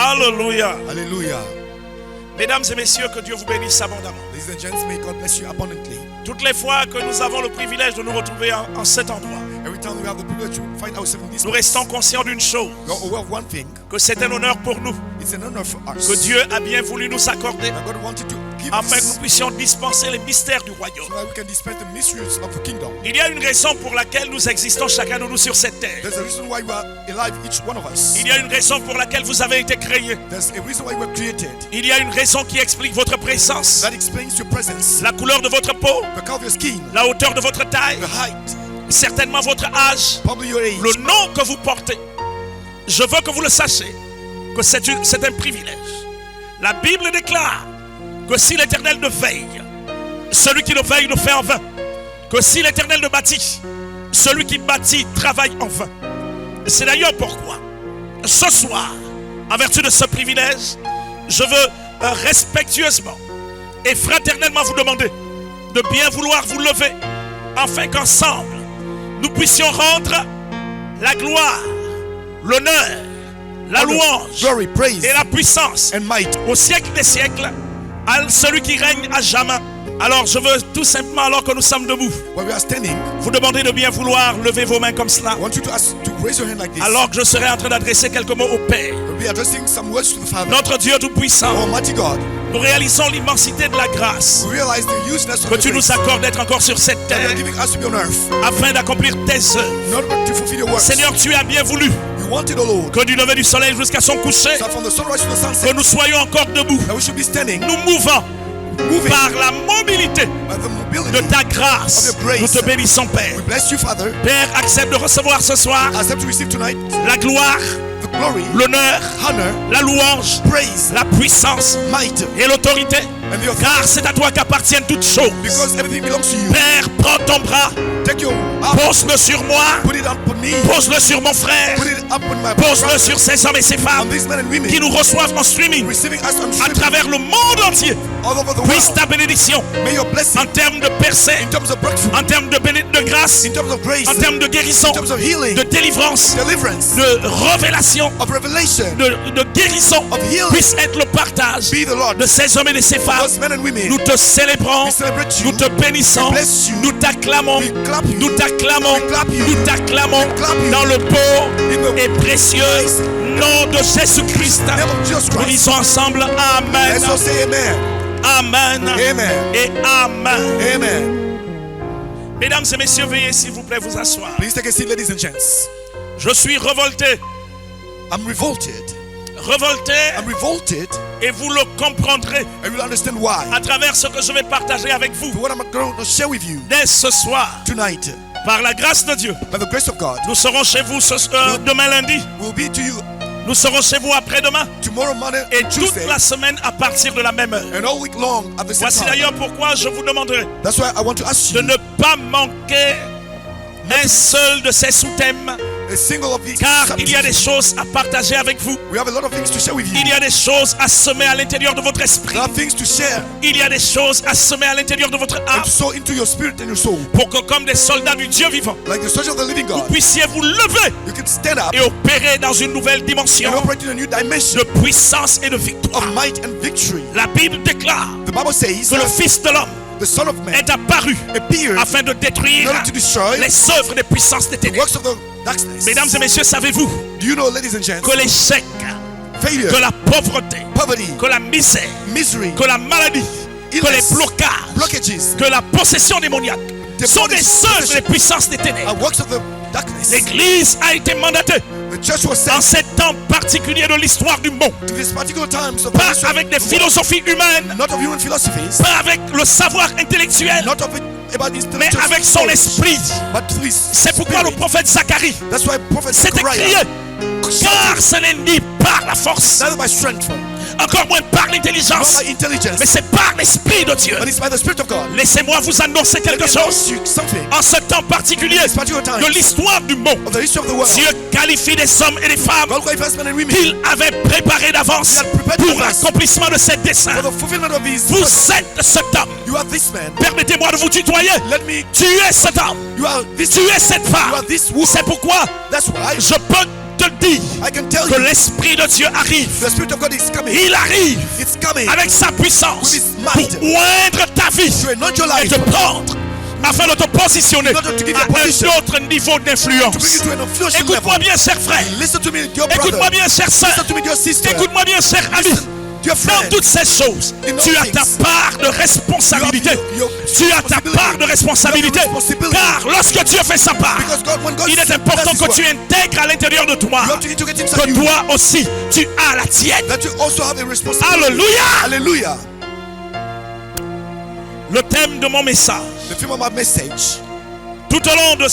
Alléluia. Hallelujah. Mesdames et messieurs, que Dieu vous bénisse abondamment. Ladies and gents, may God bless you abundantly. Toutes les fois que nous avons le privilège de nous retrouver en cet endroit, Every time we have the privilege to find ourselves in this nous place, restons conscients d'une chose, we are aware of one thing. que c'est un honneur pour nous, It's an honor for us. que Dieu a bien voulu nous accorder, That God wanted to give afin que nous us puissions dispenser les mystères du royaume. so that we can dispense the mysteries of the kingdom. Il y a une raison pour laquelle nous existons chacun de nous sur cette terre. There's a reason why we are alive, each one of us. Il y a une raison pour laquelle vous avez été créés. There's a reason why we were created. Il y a une raison qui explique votre présence, That explains your presence, la couleur de votre peau, the color of your skin, la hauteur de votre taille, the height, certainement votre âge, probably your age. le nom que vous portez. Je veux que vous le sachiez, que c'est un privilège. La Bible déclare que si l'Éternel ne veille, celui qui ne veille ne fait en vain. Que si l'Éternel ne bâtit, celui qui bâtit travaille en vain. C'est d'ailleurs pourquoi, ce soir, en vertu de ce privilège, je veux respectueusement et fraternellement vous demander de bien vouloir vous lever, afin qu'ensemble, nous puissions rendre la gloire, l'honneur, la louange Glory, praise, et la puissance and might au siècle des siècles à celui qui règne à jamais. Alors je veux tout simplement, alors que nous sommes debout, while we are standing. vous demander de bien vouloir lever vos mains comme cela, I want you to raise your hand like this. alors que je serai en train d'adresser quelques mots au Père. We'll be addressing some words to the Father. Notre Dieu Tout-Puissant, Almighty God, nous réalisons l'immensité de la grâce we realize the uselessness of que the tu grace nous accordes d'être encore sur cette that you are terre, giving us to be on earth, afin d'accomplir tes œuvres. not to fulfill your works. Seigneur, tu as bien voulu You wanted, O Lord, que du lever du soleil jusqu'à son coucher, so from the sunrise to the sunset, que nous soyons encore debout, that we should be standing, nous mouvant moving par la mobilité by the de mobility. ta grâce. of your grace. Nous te bénissons, Père. We bless you, Father. Père, accepte de recevoir ce soir Accept to receive tonight la gloire, the glory, l'honneur, honor, la louange, praise, la puissance might, et l'autorité, and the authority, car c'est à toi qu'appartiennent toutes choses. because everything belongs to you. Père, prends ton bras, Take your arm, pose-le sur moi, put it up on me, pose-le sur mon frère, put it up on my pose-le brother, sur ces hommes et ces on femmes these men and women qui nous reçoivent en streaming receiving us on à streaming travers le monde entier. all over the Puisse world. ta bénédiction May your blessing en termes de percée, in terms of breakthrough, en termes de grâce, in terms of grace, en termes de guérison, in terms of healing, de délivrance, deliverance, de révélation, of revelation, de guérison, of healing, puisse être le partage be the Lord. de ces hommes et de ces femmes. Those men and women, Nous te célébrons, we celebrate you, nous te bénissons, we bless you, nous t'acclamons, we clap you, nous t'acclamons, we clap you, nous t'acclamons we clap you, dans le beau in the et précieux nom de Jésus-Christ. name of Jesus Nous Christ. disons ensemble Amen, Let's all say amen. Amen Amen. et Amen. Amen. Mesdames et messieurs, veuillez s'il vous plaît vous asseoir. Please take a seat, ladies and gents. Je suis révolté, I'm revolted. I'm revolted, et vous le comprendrez and you'll understand why. à travers ce que je vais partager avec vous What I'm going to share with you dès ce soir. tonight, Par la grâce de Dieu, by the grace of God, nous serons chez vous demain lundi, will be to you nous serons chez vous après-demain tomorrow morning et and toute Tuesday, la semaine à partir de la même heure. and all week long at the same Voici time. d'ailleurs pourquoi je vous demanderai That's why I want to ask de you ne pas manquer un seul de ces sous-thèmes, a single of these car il y a subjects. des choses à partager avec vous. We have a lot of things to share with you. Il y a des choses à semer à l'intérieur de votre esprit. There are things to share Il y a des choses à semer à l'intérieur de votre âme, and to sow into your spirit and your soul. pour que comme des soldats du Dieu vivant, Like the soldier of the living vous God, puissiez vous lever you can stand up et opérer dans une nouvelle dimension and operate in a new dimension de puissance et de victoire. of might and victory. La Bible déclare The Bible says que le that Fils de l'homme the Son of Man est apparu appeared afin de détruire in order to destroy les œuvres des puissances des the ténèbres. works of the darkness. Mesdames et messieurs, savez-vous Do you know, ladies and gents, que l'échec, failure, que la pauvreté, poverty, que la misère, misery, que la maladie, que les illness, blocages, blockages, que la possession démoniaque sont des œuvres des puissances des ténèbres. are works of the darkness? L'Église a été mandatée The church was en sent cet temps particulier de l'histoire du monde, to this particular times of pas the avec des world, philosophies humaines, not of human philosophies, pas avec le savoir intellectuel, not of it about this mais avec son esprit. but through his C'est pourquoi le spirit. prophète Zacharie That's why Prophet s'est écrié, Zechariah, car ce n'est ni par la force, not by strength, encore moins par not l'intelligence, by intelligence, mais c'est par l'Esprit de Dieu. but it's by the Spirit of God. Laissez-moi vous annoncer Let quelque me chose. announce you something En ce temps particulier this particular time de l'histoire du monde, of the history of the world. Dieu qualifie des hommes et des femmes God qualifies men and women qu'il avait préparés d'avance He had prepared pour us l'accomplissement de ses desseins. for the fulfillment of His Vous purpose. êtes cet homme. You are this man. Permettez-moi de vous tutoyer. Let me. Tu es cet homme. You are this. Tu es cette You are femme. this woman. C'est pourquoi That's why je peux te dire I can tell que you l'Esprit de Dieu arrive. the Spirit of God is coming. Il arrive It's coming avec sa puissance with his pour might oindre ta vie to anoint your et life, te prendre afin de te positionner In order to give you à a position, un autre niveau to bring d'influence. you to an influential Écoute-moi level. bien, cher frère. Listen to me, dear Écoute-moi brother. bien, chère sœur. Listen to me, dear sister. Écoute-moi bien, cher ami. Listen, dear Dans friend. toutes ces choses, In all tu as ta things, part de responsabilité. your Tu as ta responsibility. part de responsabilité. You have your responsibility. Car lorsque Dieu fait sa part, Because God, when God il est important does his que tu work, intègres à l'intérieur de toi you have to integrate inside que you, toi aussi, tu as la tienne. that you also have a responsibility. Alléluia. Hallelujah. Le thème de mon message, The theme of my message tout au long de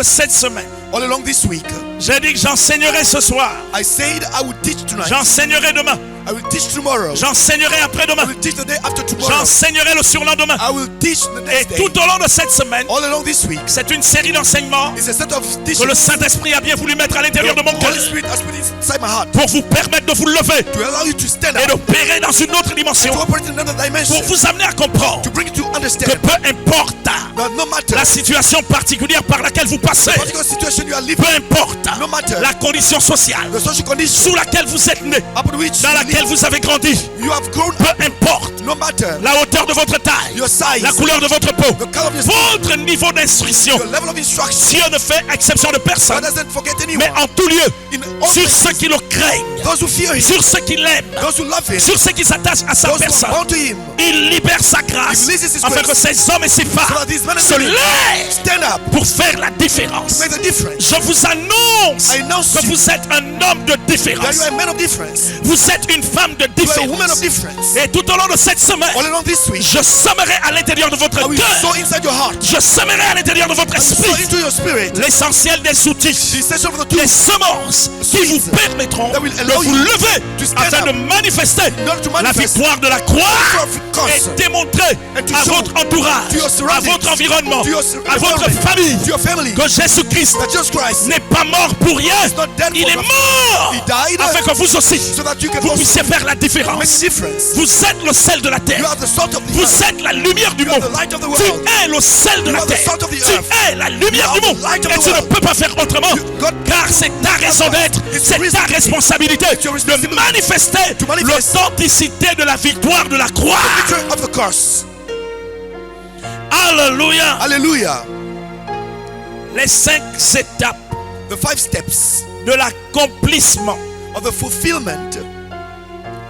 cette semaine, all along this week, j'ai dit que j'enseignerai ce soir, I said I would teach tonight. j'enseignerai demain, I will teach tomorrow. j'enseignerai I après-demain, will teach the day after tomorrow. j'enseignerai le surlendemain. I will teach the Et next day. tout au long de cette semaine, All along this week, c'est une série d'enseignements it's a set of que teachings le Saint-Esprit a bien voulu mettre à l'intérieur de mon the cœur Holy Spirit has put inside my heart pour vous permettre de vous lever to allow you to stand et up, d'opérer dans une autre dimension, to operate in another dimension, pour vous amener à comprendre to bring you to que understand peu importe that no matter la situation particulière par laquelle vous passez, the particular situation you are living, peu importe no matter la condition sociale the social condition sous laquelle vous êtes né, upon which dans you laquelle live, vous avez grandi, you have grown peu up, importe no matter la hauteur de votre taille, your size, la couleur de votre peau, the color of your skin, votre niveau d'instruction, your level of instruction. Dieu ne fait exception de God personne, doesn't forget anyone. mais en tout lieu, In all sur places, ceux qui le craignent, those who fear Him, sur ceux qui l'aiment, those who love Him, sur ceux qui s'attachent à sa those who personne, are bound to Him, il libère sa grâce He releases His afin grace. que ces hommes et ces so femmes that these men and se women lèvent stand up, pour faire la différence. make the difference. Je vous annonce I announce que you vous êtes un homme de that différence. you are a man of difference. Vous êtes une femme de You are a woman différence. of difference. Et tout au long de cette semaine, All along this week, je sommerai à l'intérieur de votre I will cœur, sow inside your heart, je sommerai à l'intérieur de votre I will sow esprit into your spirit l'essentiel des outils, the essential of the des tools semences qui vous seeds permettront that will de allow vous you lever to stand afin de up manifester in order to la manifest victoire de la croix the cross et démontrer and to à show votre entourage, to your à surroundings, votre environnement, to your à votre environment, famille to your family, que Jésus-Christ that Jesus Christ n'est pas mort pour rien. not dead Il for est nothing. mort He died afin que vous aussi, so that you can vous also puissiez faire la make a différence. difference. Vous êtes le sel de la You terre. are the salt of the Vous earth. êtes la lumière du You are monde. the light of the Tu world. es le sel de You la are the terre. salt of the Tu earth. es la lumière You du are monde. the light of Et the tu ne world. peux pas faire autrement. God Car c'est ta raison d'être, It's c'est your ta reason. responsabilité your de responsibility manifester to manifest l'authenticité de la victoire de la croix. Victory of the cross. Alléluia. Hallelujah. Les 5 étapes The 5 steps de l'accomplissement of the fulfillment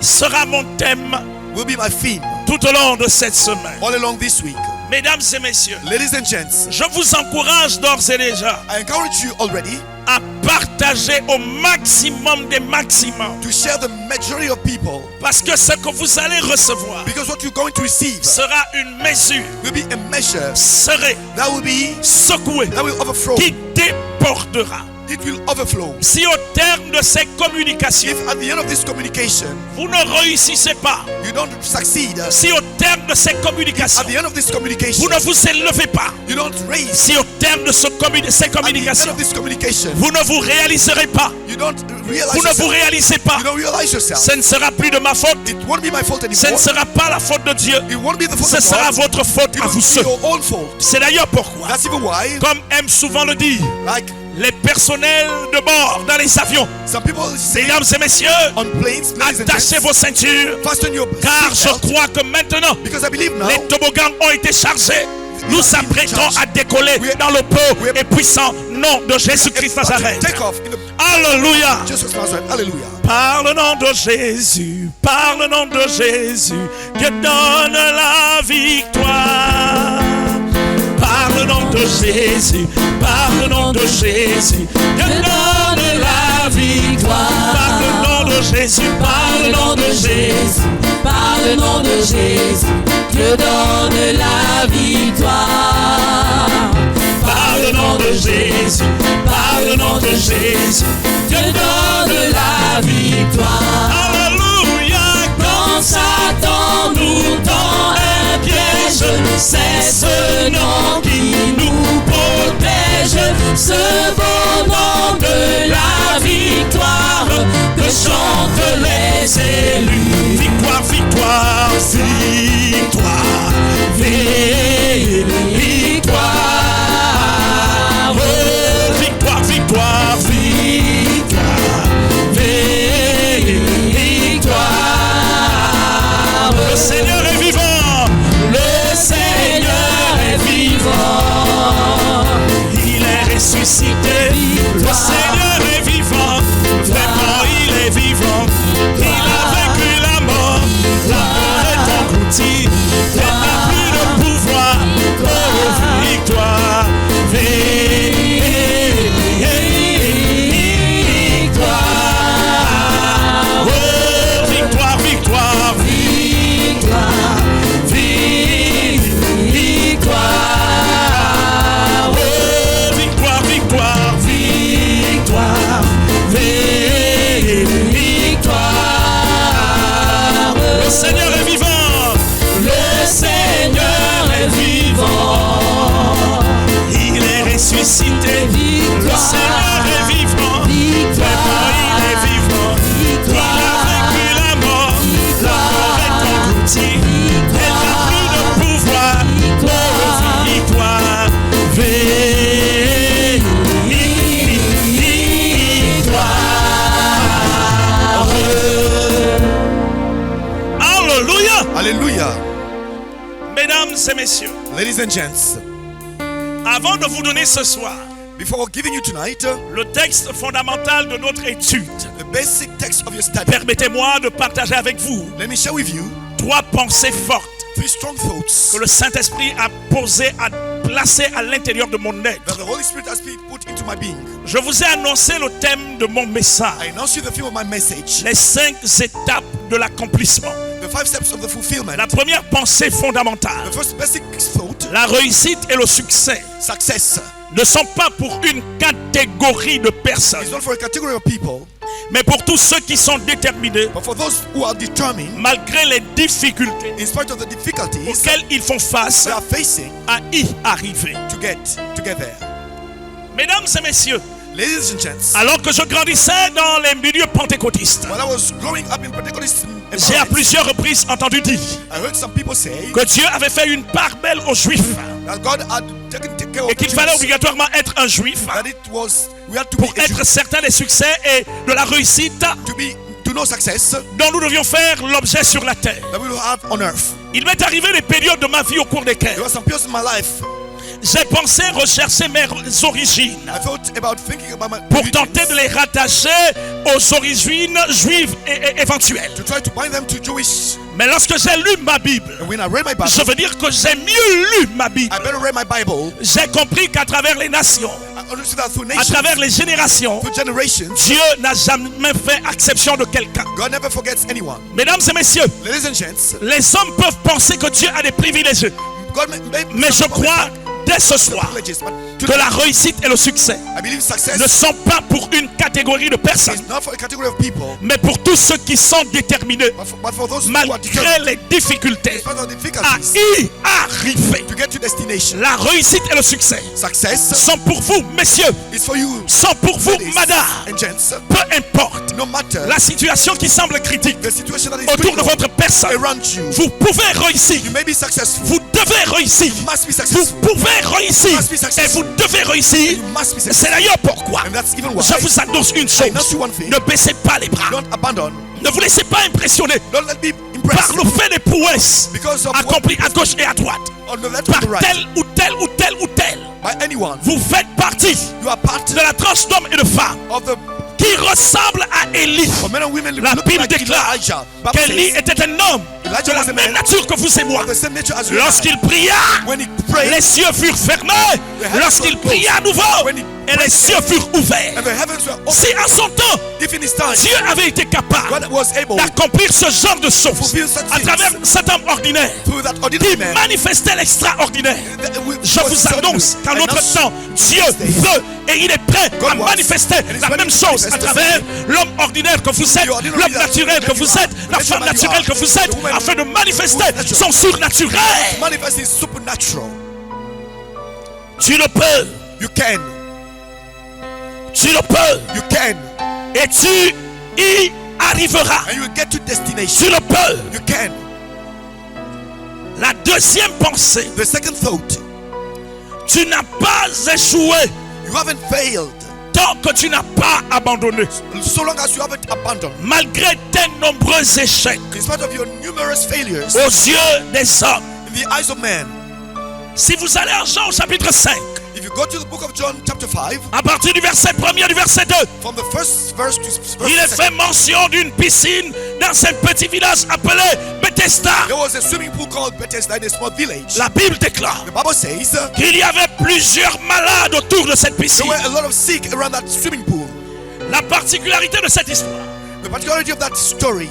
sera mon thème will be my theme tout au long de cette semaine. all along this week. Mesdames et messieurs, Ladies and gents, je vous encourage d'ores et déjà I encourage you already à partager au maximum des maximums. to share the majority of people, Parce que ce que vous allez recevoir because what you're going to receive sera une mesure will be a measure serrée, that will be secouée, that will overflow. qui débordera. It will overflow. Si au terme de ces communications, If at the end of this communication vous ne réussissez pas, you don't succeed, si au terme de ces at communications, the end of this communication vous ne vous élevez pas, you don't raise, si au terme de ces at the end communications, of this communication vous ne vous réaliserez pas, you don't realize vous ne vous yourself, réalisez pas, you don't realize yourself, ce ne sera plus de ma faute, it won't be my fault ce ne anymore. sera pas la faute de Dieu, It won't be the fault ce of sera God. votre faute It à will vous be seul. your own fault. C'est d'ailleurs pourquoi, That's even why, comme aiment souvent le dire like les personnels de bord dans les avions, some people say mesdames et messieurs, on planes, ladies and attachez gents, vos ceintures, fasten your car je seatbelt, crois que maintenant, because I believe now les toboggans ont été chargés. Nous apprêtons à décoller We are- dans le beau we are- et puissant nom de Jésus-Christ about to Nazareth. take off in the Alléluia. Jesus Nazareth. Hallelujah. Par le nom de Jésus, par le nom de Jésus, Dieu donne la victoire. Par le nom de Jésus, par le nom de Jésus, Dieu donne la victoire. Par le nom de Jésus, par le nom de Jésus. Par le nom de Jésus, Dieu donne la victoire. Par le nom de Jésus, par le nom de Jésus, Dieu donne la victoire. Alléluia. Quand Satan nous tend un piège, c'est ce nom qui nous protège. Ce beau nom de la victoire que chantent les élus. Victoire, victoire, victoire, victoire, victoire, victoire, victoire, ressuscité. Le Seigneur est vivant. Vraiment, il est vivant. Il a vaincu la mort. La mort est engloutie. Elle n'a plus de pouvoir. Victoire. Alléluia. Hallelujah. Mesdames et messieurs, Ladies and gents, avant de vous donner ce soir before giving you tonight le texte fondamental de notre étude, the basic text of your study, permettez-moi de partager avec vous let me share with you 3 pensées fortes three strong thoughts que le Saint-Esprit a placées à l'intérieur de mon être. that the Holy Spirit has been put into my being. Je vous ai annoncé le thème de mon message, I announce you the theme of my message, les 5 étapes de l'accomplissement. the 5 steps of the fulfillment. La première pensée fondamentale, The first basic thought, la réussite et le succès success, ne sont pas pour une catégorie de personnes, is not for a category of people, mais pour tous ceux qui sont déterminés, but for those who are determined, malgré les difficultés in spite of the difficulties auxquelles ils font face, they are facing, à y arriver. to get there. Mesdames et messieurs, Ladies and gents, alors que je grandissais dans les milieux pentecôtistes, while I was growing up in Pentecostal j'ai à environment, plusieurs reprises entendu dire I heard some people say que Dieu avait fait une part belle aux Juifs that God had taken care of et qu'il fallait Jews, obligatoirement être un Juif that we had to be pour a Jew, être certain des succès et de la réussite to know success dont nous devions faire l'objet sur la terre. that we will have on earth. Il m'est arrivé des périodes de ma vie au cours desquelles There were some periods in my life j'ai pensé rechercher mes origines I thought about thinking about my pour origins, tenter de les rattacher aux origines juives et éventuelles. to try to bind them to Jewish. Mais lorsque j'ai lu ma Bible, And when I read my Bible, je veux dire que j'ai mieux lu ma Bible. I better read my Bible. J'ai compris qu'à travers les nations, I understood that through à nations, travers les générations, through generations, Dieu n'a jamais fait exception de quelqu'un. God never forgets anyone. Mesdames et messieurs, Ladies and gents, les hommes peuvent penser que Dieu a des privilégiés. God Mais je crois dès ce soir que la réussite et le succès I believe success ne sont pas pour une catégorie de personnes, is not for a category of people, mais pour tous ceux qui sont déterminés, but for those who are malgré determined, les difficultés, in spite of à difficulties, y arriver. to get to destination. La réussite et le succès Success sont pour vous, messieurs, is for you, sont pour vous, ladies madame. and gents. Peu importe No matter la situation qui semble critique the situation that is autour de going votre personne, on around you, vous pouvez réussir. you may be successful, Vous devez réussir. must be Vous successful, pouvez réussir. must be successful. Et vous devez réussir. you must be C'est successful. d'ailleurs pourquoi And that's even why je vous annonce une chose. announce you one thing. Ne baissez pas les bras. Don't abandon, Ne vous laissez pas impressionner don't let me par impress le fait des prouesses because of what accomplies à gauche et à droite. on the left or Par the right, tel ou tel ou tel ou tel. by anyone. Vous faites partie You are part de la tranche d'hommes et de femmes of the qui ressemble à Élie. men and women La look Bible like déclare Elijah. Bible qu'Élie says, était un homme Elijah de la was a même man nature que vous et moi. of the same nature as you and I. Lorsqu'il pria, When he prayed, les cieux furent fermés. heavens Lorsqu'il were closed. pria à nouveau, When he et les cieux furent ouverts. and the heavens were open, Si à son temps, if in his time Dieu avait été capable God was able d'accomplir ce genre de choses fulfill such à things travers cet homme ordinaire through that qui ordinary man, manifestait l'extraordinaire, je vous annonce qu'en notre temps, Dieu veut et il est prêt à manifester la même chose à travers l'homme ordinaire que vous êtes, l'homme naturel que vous êtes, la femme naturelle que vous êtes, afin de manifester son surnaturel. manifest is supernatural. Tu le peux, You can, tu le peux, you can, et tu y arriveras. and you will get to destination. Tu le peux. You can. La deuxième pensée, The second thought, tu n'as pas échoué you haven't failed tant que tu n'as pas abandonné. so long as you haven't abandoned. Malgré tes nombreux échecs In spite of your numerous failures aux yeux des hommes. in the eyes of men. Si vous allez en Jean au chapitre 5, If you go to the book of John chapter 5, à partir du verset 1er du verset 2, from the first verse to il est verse fait mention d'une piscine dans un petit village appelé Bethesda. there was a swimming pool called Bethesda in a small village. La Bible déclare The Bible says qu'il y avait plusieurs malades autour de cette there piscine. were a lot of sick around that swimming pool. La particularité de cette histoire The particularity of that story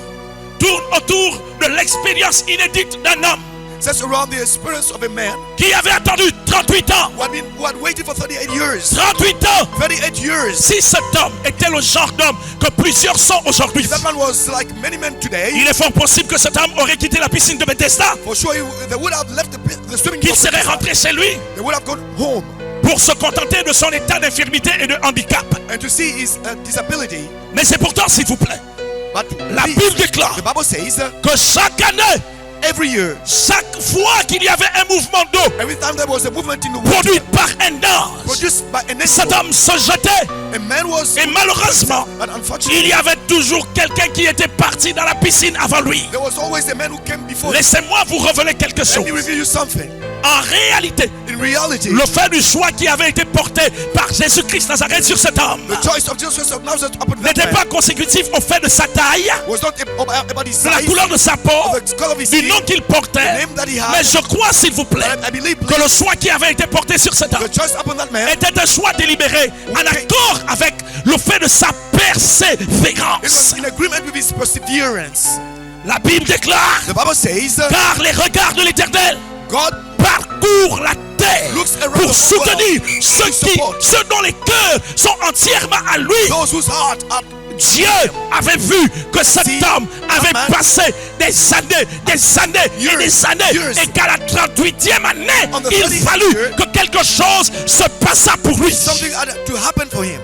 tourne autour de l'expérience inédite d'un homme says around the experience of a man qui avait attendu 38 ans. who had waited for 38 years. 38 ans. 38 years. Si cet homme était le genre d'homme que plusieurs sont aujourd'hui, If that man was like many men today, il est fort possible que cet homme aurait quitté la piscine de Bethesda, for sure they would have left the swimming qu'il pool. serait rentré chez lui They would have gone home pour se contenter de son état d'infirmité et de handicap. and to see his disability. Mais c'est pourtant, s'il vous plaît, But la Bible déclare the Bible says que chaque année, every year, chaque fois qu'il y avait un mouvement d'eau every time there was a movement in the water produit par un ange, produced by an cet angel, homme se jetait. a man was, Et malheureusement, but unfortunately, il y avait toujours quelqu'un qui était parti dans la piscine avant lui. there was always a man who came before him. Laissez-moi vous révéler quelque chose. Let me reveal you something. En réalité, In reality, le fait du choix qui avait été porté par Jésus-Christ Nazareth sur cet homme the choice of Jesus of Nazareth upon that n'était man pas consécutif au fait de sa taille, was not about his de la size, couleur de sa peau, of the color of his du skin, nom qu'il portait. the name that he Mais had. je crois, s'il vous plaît, But I believe que le choix qui avait été porté sur cet homme the choice upon that man, était un choix délibéré, en accord avec le fait de sa it was persévérance. in agreement with his perseverance. La Bible déclare, The Bible says, car les regards de l'Éternel God parcourent la terre looks around pour the soutenir world ceux to support ceux dont les cœurs sont entièrement à lui. those whose heart are. Dieu avait vu que cet See, homme avait man, passé des années et des années, years. et qu'à la 38e année, On the il 30th fallut year, que quelque chose se passât pour lui. Something had to happen for him.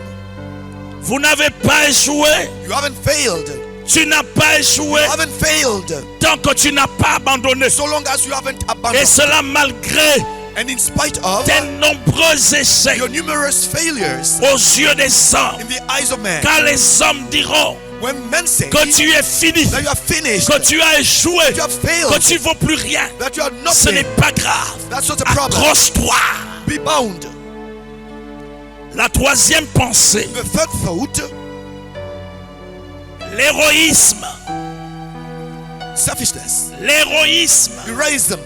Vous n'avez pas échoué, You haven't failed. tu n'as pas échoué You haven't failed. tant que tu n'as pas abandonné. So long as you haven't Et abandoned. cela malgré And in spite of tes nombreux échecs your numerous failures aux yeux des hommes. in the eyes of men, Car les hommes diront when men say que tu es fini, that you are finished, que tu as échoué, you have que failed, tu ne vaux plus rien. that you are Ce n'est nothing, pas grave. that's not a problem. Accroche-toi. Be bound. La troisième pensée, The third thought, l'héroïsme. selfishness, L'héroïsme heroism,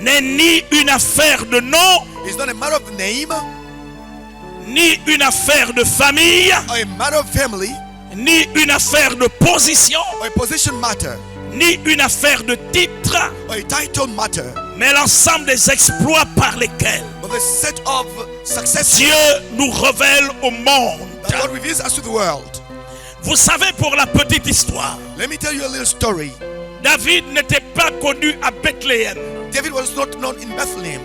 n'est ni une affaire de nom, is not a matter of name ni une affaire de famille, or a matter of family ni une affaire de position, or a position matter ni une affaire de titre, or a title matter, mais l'ensemble des exploits par lesquels but the set of success Dieu nous révèle au monde. that God reveals us to the world. Vous savez, pour la petite histoire, Let me tell you a little story. David n'était pas connu à Bethléem. David was not known in Bethlehem.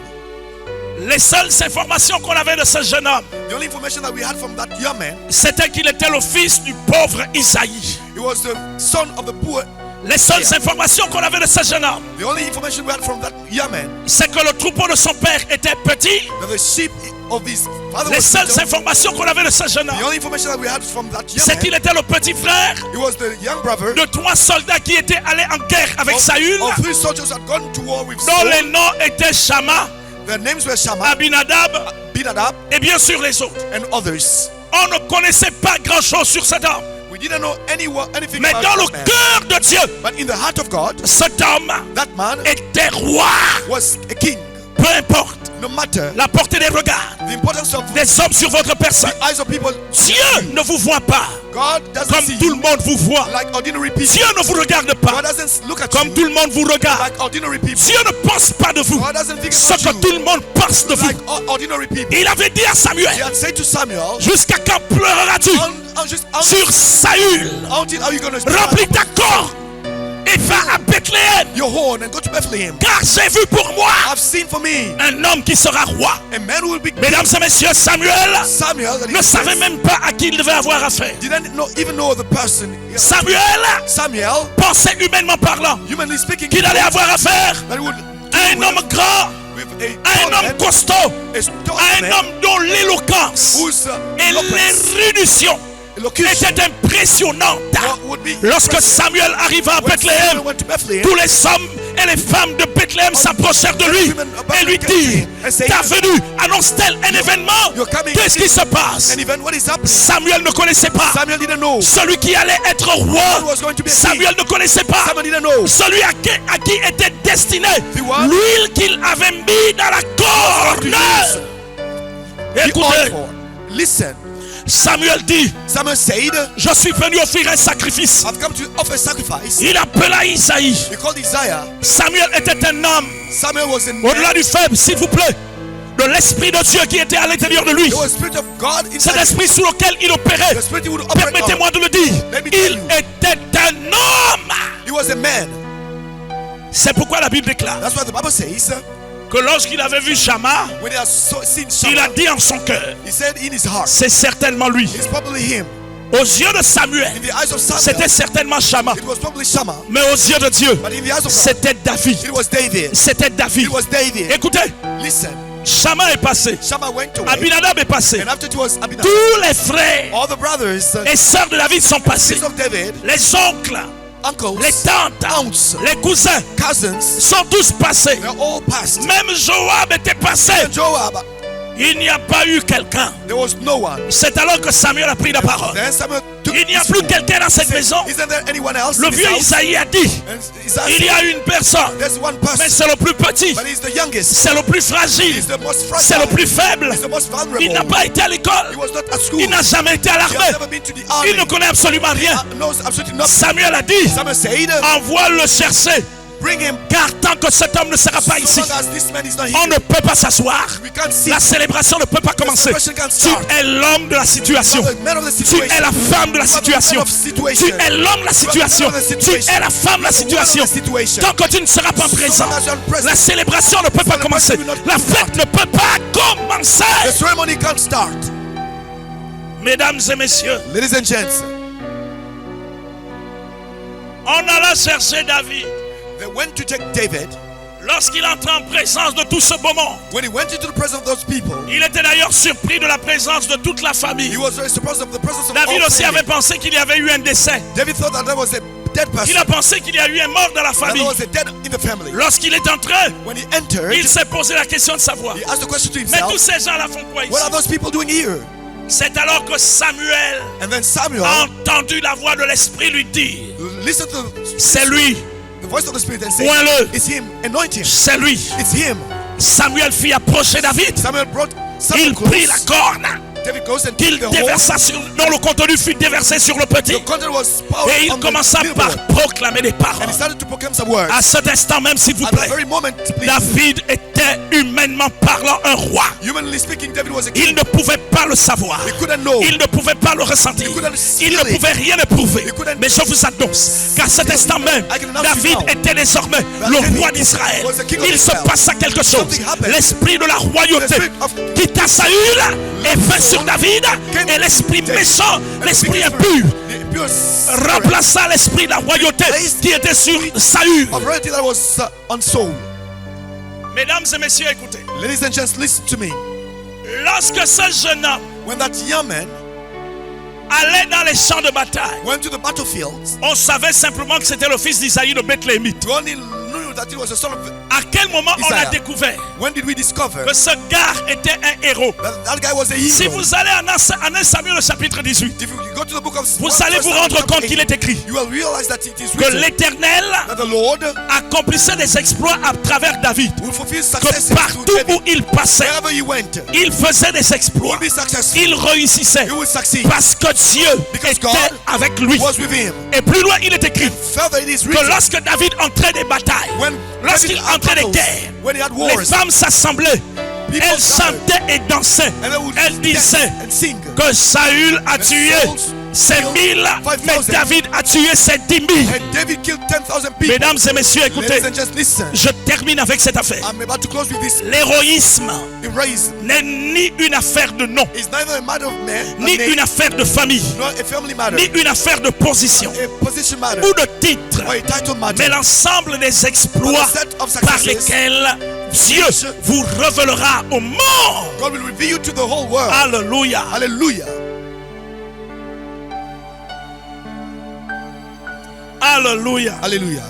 Les seules informations qu'on avait de ce jeune homme, The only information that we had from that young man, c'était qu'il était le fils du pauvre Isaïe. he was the son of the poor. Les seules informations qu'on avait de ce jeune homme, The only information we had from that young man, c'est que le troupeau de son père était petit. that the sheep of his father Les was seules little. informations qu'on avait de ce jeune The homme, only information that we had from that young c'est man, qu'il était le petit frère he was the young brother de 3 soldats qui étaient allés en guerre avec Saül, of 3 soldiers had gone to war with dont Saul. les noms étaient Shama, Their names were Shammah, Abinadab Binadab, et bien sûr les autres. and others. On ne connaissait pas grand-chose sur cet homme. We didn't know anything Mais dans about le that man. cœur de Dieu, But in the heart of God, cet homme that man était roi. was a king. Peu importe No matter la portée des regards the importance of des hommes sur votre personne, the eyes of people, Dieu ne vous voit pas God doesn't comme see tout le you monde vous voit. like ordinary people. Dieu ne vous regarde God pas doesn't look at comme you tout le monde vous regarde. like ordinary people. Dieu ne pense pas de vous God doesn't think ce que about tout you le monde pense de vous. like ordinary people. Il avait dit à He Samuel, had said to Samuel, jusqu'à quand pleureras-tu sur Saül? until are you going to Remplis ta corde et va à Bethléem, your horn and go to Bethlehem? car j'ai vu pour moi I've seen for me un homme qui sera roi. a man who will be Mesdames et messieurs, Samuel Samuel that he ne savait says, même pas à qui il devait avoir affaire. didn't even know the person. Samuel Samuel, pensait humainement parlant humanly speaking, qu'il allait avoir affaire that he would à un homme grand, with à un a homme costaud, tall à un man homme dont l'éloquence whose et l'érudition elocution étaient impressionnantes. would be Lorsque Samuel arriva à when Bethléem, Samuel went to Bethlehem, tous les hommes et les femmes de Bethléem s'approchèrent de lui et lui dirent, ta venue annonce-t-elle un événement? Qu'est-ce qui se passe? an event, what is happening? Samuel ne connaissait pas Samuel didn't know. celui qui allait être roi. was going to be a king. Samuel ne connaissait pas Samuel didn't know. celui à qui était destiné The one l'huile qu'il avait mis dans la corde. The Écoutez, offer. Listen, Samuel dit, Samuel said, je suis venu offrir un sacrifice. I've come to offer sacrifice. Il appela Isaïe. He called Isaiah. Samuel était un homme, Samuel was in au-delà du faible, s'il vous plaît, de l'esprit de Dieu qui était à l'intérieur de lui. There was spirit of God Cet inside him. esprit sous lequel il opérait. The spirit he would operate Permettez-moi de le dire. Let me tell Il you. était un homme. on. He was a man. C'est pourquoi la Bible déclare That's why the Bible says, que lorsqu'il avait vu Shammah, when he has seen il a Shammah, dit en son cœur, he said in his heart, c'est certainement lui. it's probably him. Aux yeux de Samuel, In the eyes of Samuel, c'était certainement Shammah. it was probably Shammah. Mais aux yeux de Dieu, But in the eyes of God, c'était David. it was David. C'était David. It was David. Écoutez, Listen, Shammah est passé. Shammah went away, Abinadab est passé. and after it was Abinadab, Tous les frères all the brothers, et sœurs de David sont passés. sons of David, Les oncles, uncles, les tantes, aunts, les cousins cousins, sont tous passés. they're all passed. Même Joab était passé. And Joab, Il n'y a pas eu quelqu'un. there was no one. C'est alors que Samuel a pris la parole. Then Samuel took Il n'y a his plus phone. quelqu'un dans cette He said, maison. isn't there anyone else Le in this vieux house? Isaïe a dit, And Isaiah il y said, a une personne, there's one mais person, c'est le plus petit, but he's the youngest. c'est le plus fragile, He's the most c'est le fragile. plus faible. He's the most vulnerable. Il n'a pas été à He l'école, was not at school. il n'a jamais été à He has l'armée, never been to the army. il ne connaît absolument rien. Knows absolutely nothing. Samuel a dit, Samuel said, envoie le chercher, bring him. car tant que cet homme ne sera pas So ici, long as this man is not on here, ne peut pas s'asseoir. we can't see. La célébration ne peut pas commencer. celebration can't Tu start. es l'homme de la situation. The man of the Tu situation. es la femme de la You are the situation. man of situation. Tu es l'homme de la situation. You are the man of the Tu situation. es la femme de la You are the situation. woman of the situation. Tant que tu ne seras pas So présent, long as you are present, la célébration ne peut pas commencer. will not La fête ne peut pas the commencer. ceremony can't start. Mesdames et messieurs, Ladies and gents, on alla chercher David. they went to take David. Lorsqu'il entre en présence de tout ce beau monde, When he went into the presence of those people, il était d'ailleurs surpris de la présence de toute la he famille. was very surprised of the presence of David all aussi family. avait pensé qu'il y avait eu un décès. David thought that there was a dead person. Il a pensé qu'il y a eu un mort dans la That famille. there was a dead in the family. Lorsqu'il est entré, When he entered, il s'est posé la question de savoir, he asked the question to mais tous himself, ces gens-là font quoi ici? what are those people doing here? C'est alors que Samuel And then Samuel a entendu la voix de l'Esprit lui dire, listened to c'est lui, the voice of the Spirit and said, Point-le. it's him, anoint him. c'est lui. It's him. Samuel fit approcher David. Samuel brought Samuel Il prit close. la corne David goes and qu'il took the whole. déversa sur, dont le contenu fut déversé sur le petit. The content was poured Et il on the commença little par boy. proclamer des paroles. And he started to proclaim some words. À cet instant même, s'il vous At that plaît, very moment, please, David était humainement parlant un roi. humanly speaking, David was a Il king. ne pouvait pas le savoir. He couldn't know. Il ne pouvait pas le ressentir. He couldn't Il feel ne it. pouvait rien éprouver. He couldn't Mais je vous annonce qu'à cet instant même, I can announce David you now était désormais that le David roi d'Israël. was the king of Il se Israel. passa quelque chose. Something happened. L'esprit de la The royauté spirit of quitta Saül et vint sur David. Et l'esprit méchant, l'esprit impur, the pure spirit remplaça l'esprit de la royauté qui était sur Saül. of royalty that was on Saul. Mesdames et messieurs, écoutez. Ladies and gents, listen to me. Lorsque ce jeune homme When that young man allait dans les champs de bataille, went to the battlefields, on savait simplement que c'était le fils d'Isaïe de Bethléemite. we only knew that he was the son of. À quel moment on a Isaiah. découvert When did we discover que ce gars était un héros? that guy was a hero? Si vous allez en 1 Samuel au chapitre 18, If you go to the book of vous allez vous rendre compte qu'il est écrit you will realize that it is que written l'Éternel that the Lord accomplissait des exploits à travers David. will fulfill Que success partout où il passait, wherever he went. il faisait des He exploits. will be successful. Il réussissait He will succeed. parce que Dieu Because était God avec lui. was with him. Et plus loin, il est écrit Further it is que written lorsque David entrait des batailles, when lorsqu'il David had entrait des battles, guerres, when he had les wars, femmes s'assemblaient, people elles gathered, chantaient et dansaient. and they would Elles dance disaient and sing. que Saül a tué ses 1000, mais David a tué ses 10 000. And David killed 10,000 people. Mesdames et messieurs, écoutez, Ladies and just listen. je termine avec cette affaire. I'm about to close with this. L'héroïsme Erase n'est ni une affaire de nom, is neither a matter of man, a ni name, une affaire de famille, nor a family matter, ni une affaire de position a position matter, ou de titre, or a title matter, mais l'ensemble des exploits but a set of par successes lesquels Dieu vous révélera au monde. God will reveal you to the whole world. Alléluia. Hallelujah. Alléluia. Hallelujah.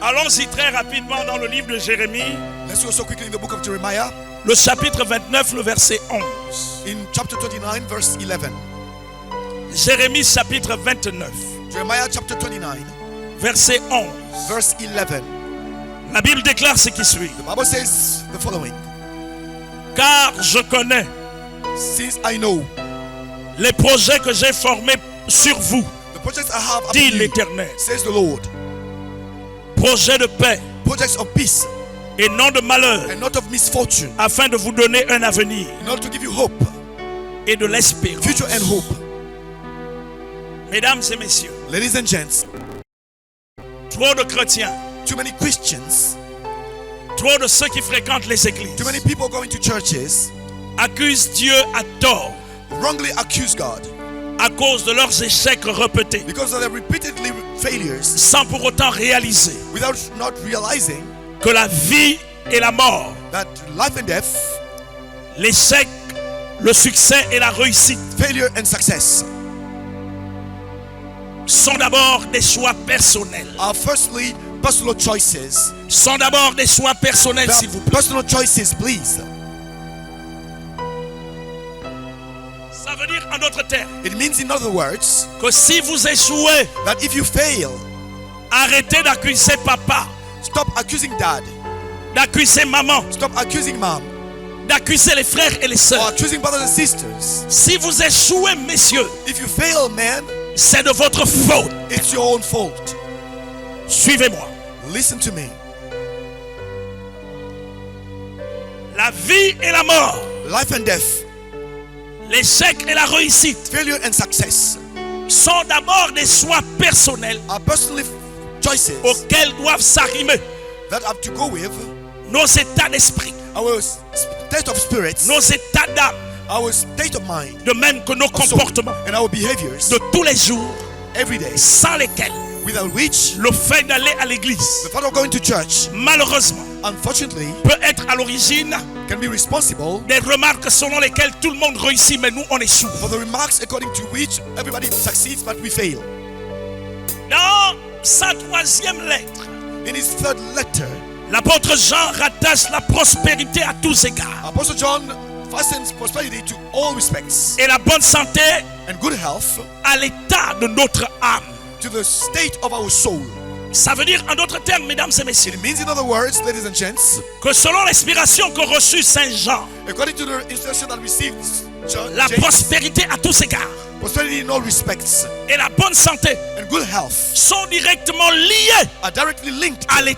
Allons-y très rapidement dans le livre de Jérémie, Let's go so quickly in the book of Jeremiah, le chapitre 29, le verset 11. in chapter 29, verse 11. Jérémie chapitre 29, Jeremiah chapter 29, verset 11. verse 11. La Bible déclare ce qui suit. The Bible says the following. Car je connais Since I know les projets que j'ai formés sur vous, the projects I have dit upon you, l'Éternel. says the Lord, Projets de paix projects of peace et non de malheur, and not of misfortune, afin de vous donner un avenir in order to give you hope, et de l'espérance. future and hope. Mesdames et messieurs, Ladies and gents, trop de chrétiens too many Christians Trop de ceux qui fréquentent les églises Too many people going to churches accusent Dieu à tort wrongly accuse God à cause de leurs échecs répétés, because of their repeatedly failures sans pour autant réaliser without not realizing que la vie et la mort, that life and death, l'échec, le succès et la réussite failure and success sont d'abord des choix personnels. are firstly personal choices. Sont d'abord des choix personnels, They s'il vous are plaît. personal choices, please. Ça veut dire en d'autres termes It means, in other words, que si vous échouez, that if you fail, arrêtez d'accuser papa, stop accusing dad, d'accuser maman, stop accusing mom, d'accuser les frères et les or sœurs. accusing brothers and sisters. Si vous échouez, messieurs, If you fail, man, c'est de votre faute. it's your own fault. Suivez-moi. Listen to me. La vie et la mort, Life and death, l'échec et la réussite failure and success sont d'abord des choix personnels are personal choices auxquels doivent s'arrimer that have to go with nos états d'esprit, our state of spirits, nos états d'âme, our state of mind, de même que nos also, comportements and our behaviors de tous les jours, every day, sans lesquels without which le fait d'aller à l'église, the thought of going to church, malheureusement, unfortunately, peut être à l'origine can be responsible des remarques selon lesquelles tout le monde réussit, mais nous on échoue. for the remarks according to which everybody succeeds but we fail. Dans sa troisième lettre, In his third letter, l'apôtre Jean rattache la prospérité à tous égards Apostle John fastens prosperity to all respects et la bonne santé and good health à l'état de notre âme. to the state of our soul. Ça veut dire en d'autres termes, mesdames et messieurs, It means, in other words, ladies and gents, que selon l'inspiration que reçut Saint Jean, according to the instruction that received la James, prospérité à tous égards prosperity in all respects et la bonne santé and good health sont directement liés are directly linked à l'état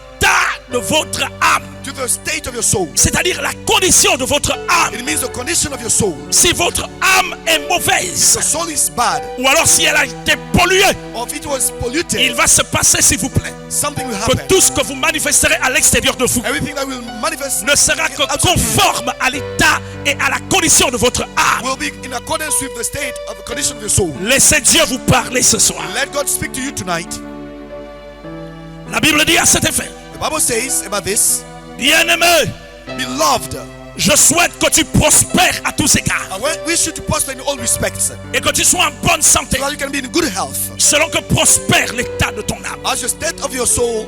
de votre âme, to the state of your soul. c'est-à-dire la condition de votre âme. It means the condition of your soul. Si votre âme est mauvaise, Your soul is bad, ou alors si elle a été polluée, or if it was polluted, il va se passer, s'il vous plaît, something will que happen. tout ce que vous manifesterez à l'extérieur de vous Everything that will manifest ne sera que outside you conforme à l'état et à la condition de votre âme. will be in accordance with the state of the condition of your soul. Laissez Dieu vous parler ce soir. Let God speak to you tonight. La Bible dit à cet effet, The Bible says about this, bien-aimé, beloved, je souhaite que tu prospères à tous égards and we should prosper in all respects, et que tu sois en bonne santé, so that you can be in good health, selon que prospère l'état de ton âme. as your state of your soul.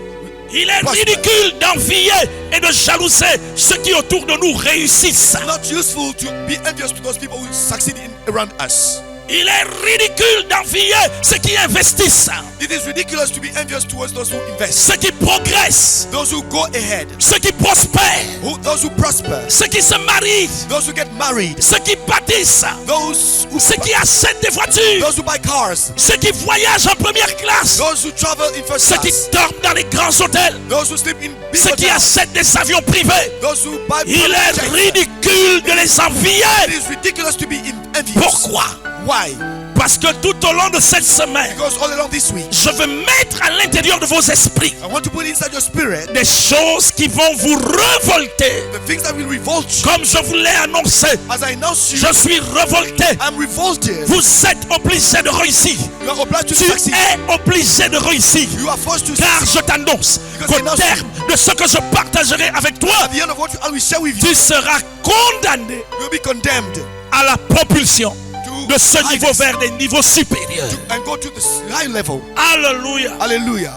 Il est Prosper. ridicule d'envier et de jalouser ceux qui autour de nous réussissent. Not useful to be envious to those people who succeed around us. Il est ridicule d'envier ceux qui investissent, It is ridiculous to be envious towards those who invest, ceux qui progressent, those who go ahead, ceux qui prospèrent, those who prosper, ceux qui se marient, those who get married, ceux qui bâtissent, those ceux qui achètent des voitures, those who buy cars, ceux qui voyagent en première classe, those who travel in first ceux qui class, dorment dans les grands hôtels, those who sleep in big ceux qui hotels, achètent des avions privés. those who buy Il private est jets. ridicule de les It envier. is ridiculous to be envious. Pourquoi? Why? Parce que tout au long de cette semaine, Because all along this week, je veux mettre à l'intérieur de vos esprits I want to put inside your spirit des choses qui vont vous révolter. the things that will revolt you. Comme je vous l'ai annoncé, As I announce you, je suis révolté. I'm revolted. Vous êtes obligé de réussir. You are obliged to Tu succeed. es obligé de réussir. You are forced to Car succeed. je t'annonce Because qu'au I announce terme de ce que je partagerai avec toi, At the end of what I will share with you, tu seras condamné you will be condemned à la propulsion to de ce niveau heights vers des niveaux supérieurs. and go to the high level. Alléluia. Hallelujah.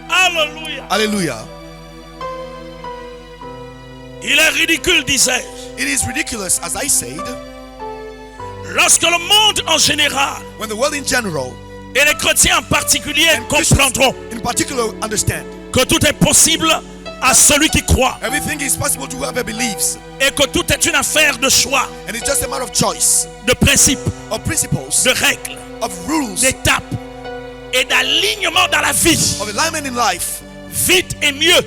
Alléluia. Hallelujah. Il est ridicule, disais-je, It is ridiculous, as I said, lorsque le monde en général when the world in general et les chrétiens en particulier and Christians comprendront in particular understand que tout est possible à celui qui croit everything is possible to whoever believes, et que tout est une affaire de choix, and it's just a matter of choice, de principes, of principles, de règles, of rules, d'étapes et d'alignement dans la vie. of alignment in life. Vite et mieux,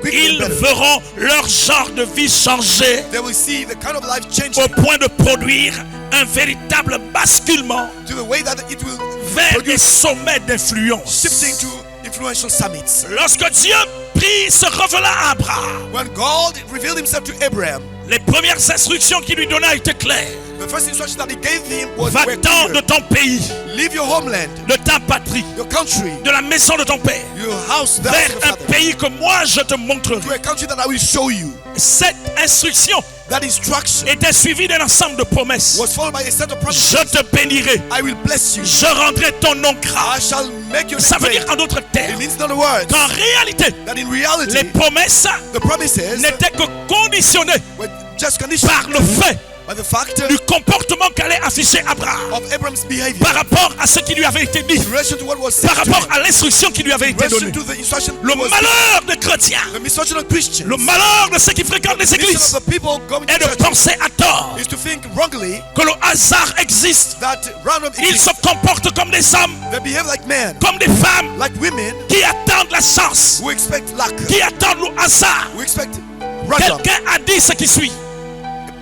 Quickly and ils better. verront leur genre de vie changer They will see the kind of life au changing point de produire un véritable basculement to the way that it will vers des produce sommets d'influence. shifting to influential summits. Lorsque Dieu prit, se révéla à Abraham, When God revealed himself to Abraham, les premières instructions qu'il lui donna étaient claires. the first instruction that he gave him was Va-t'en de ton pays, leave your homeland, de ta patrie, your country, de la maison de ton père, your house, the house vers of your un father, pays que moi je te montrerai. to a country that I will show you. Cette instruction That instruction était suivie d'un ensemble de promesses. was followed by a set of promises. Je te bénirai, I will bless you. je rendrai ton nom I grand. shall make your Ça name veut dire great. en d'autres It termes means in other words qu'en réalité, that in reality les promesses the promises n'étaient que conditionnées were just conditioned par le fait by the fact du comportement qu'allait afficher Abraham of Abraham's behavior par rapport à ce qui lui avait été dit, in relation to what was said par to rapport him, à l'instruction qui lui avait in été relation donnée. to the instruction Le that was malheur des chrétiens, the misfortune of Christians, le malheur de ceux qui fréquentent les the mission églises of the people going to est de church penser à tort is to think wrongly que le hasard existe. that random Ils exists. se comportent comme des hommes, They behave like men, comme des femmes like women qui attendent la chance, who expect luck, qui attendent le hasard. who expect random. Quelqu'un a dit ce qui suit.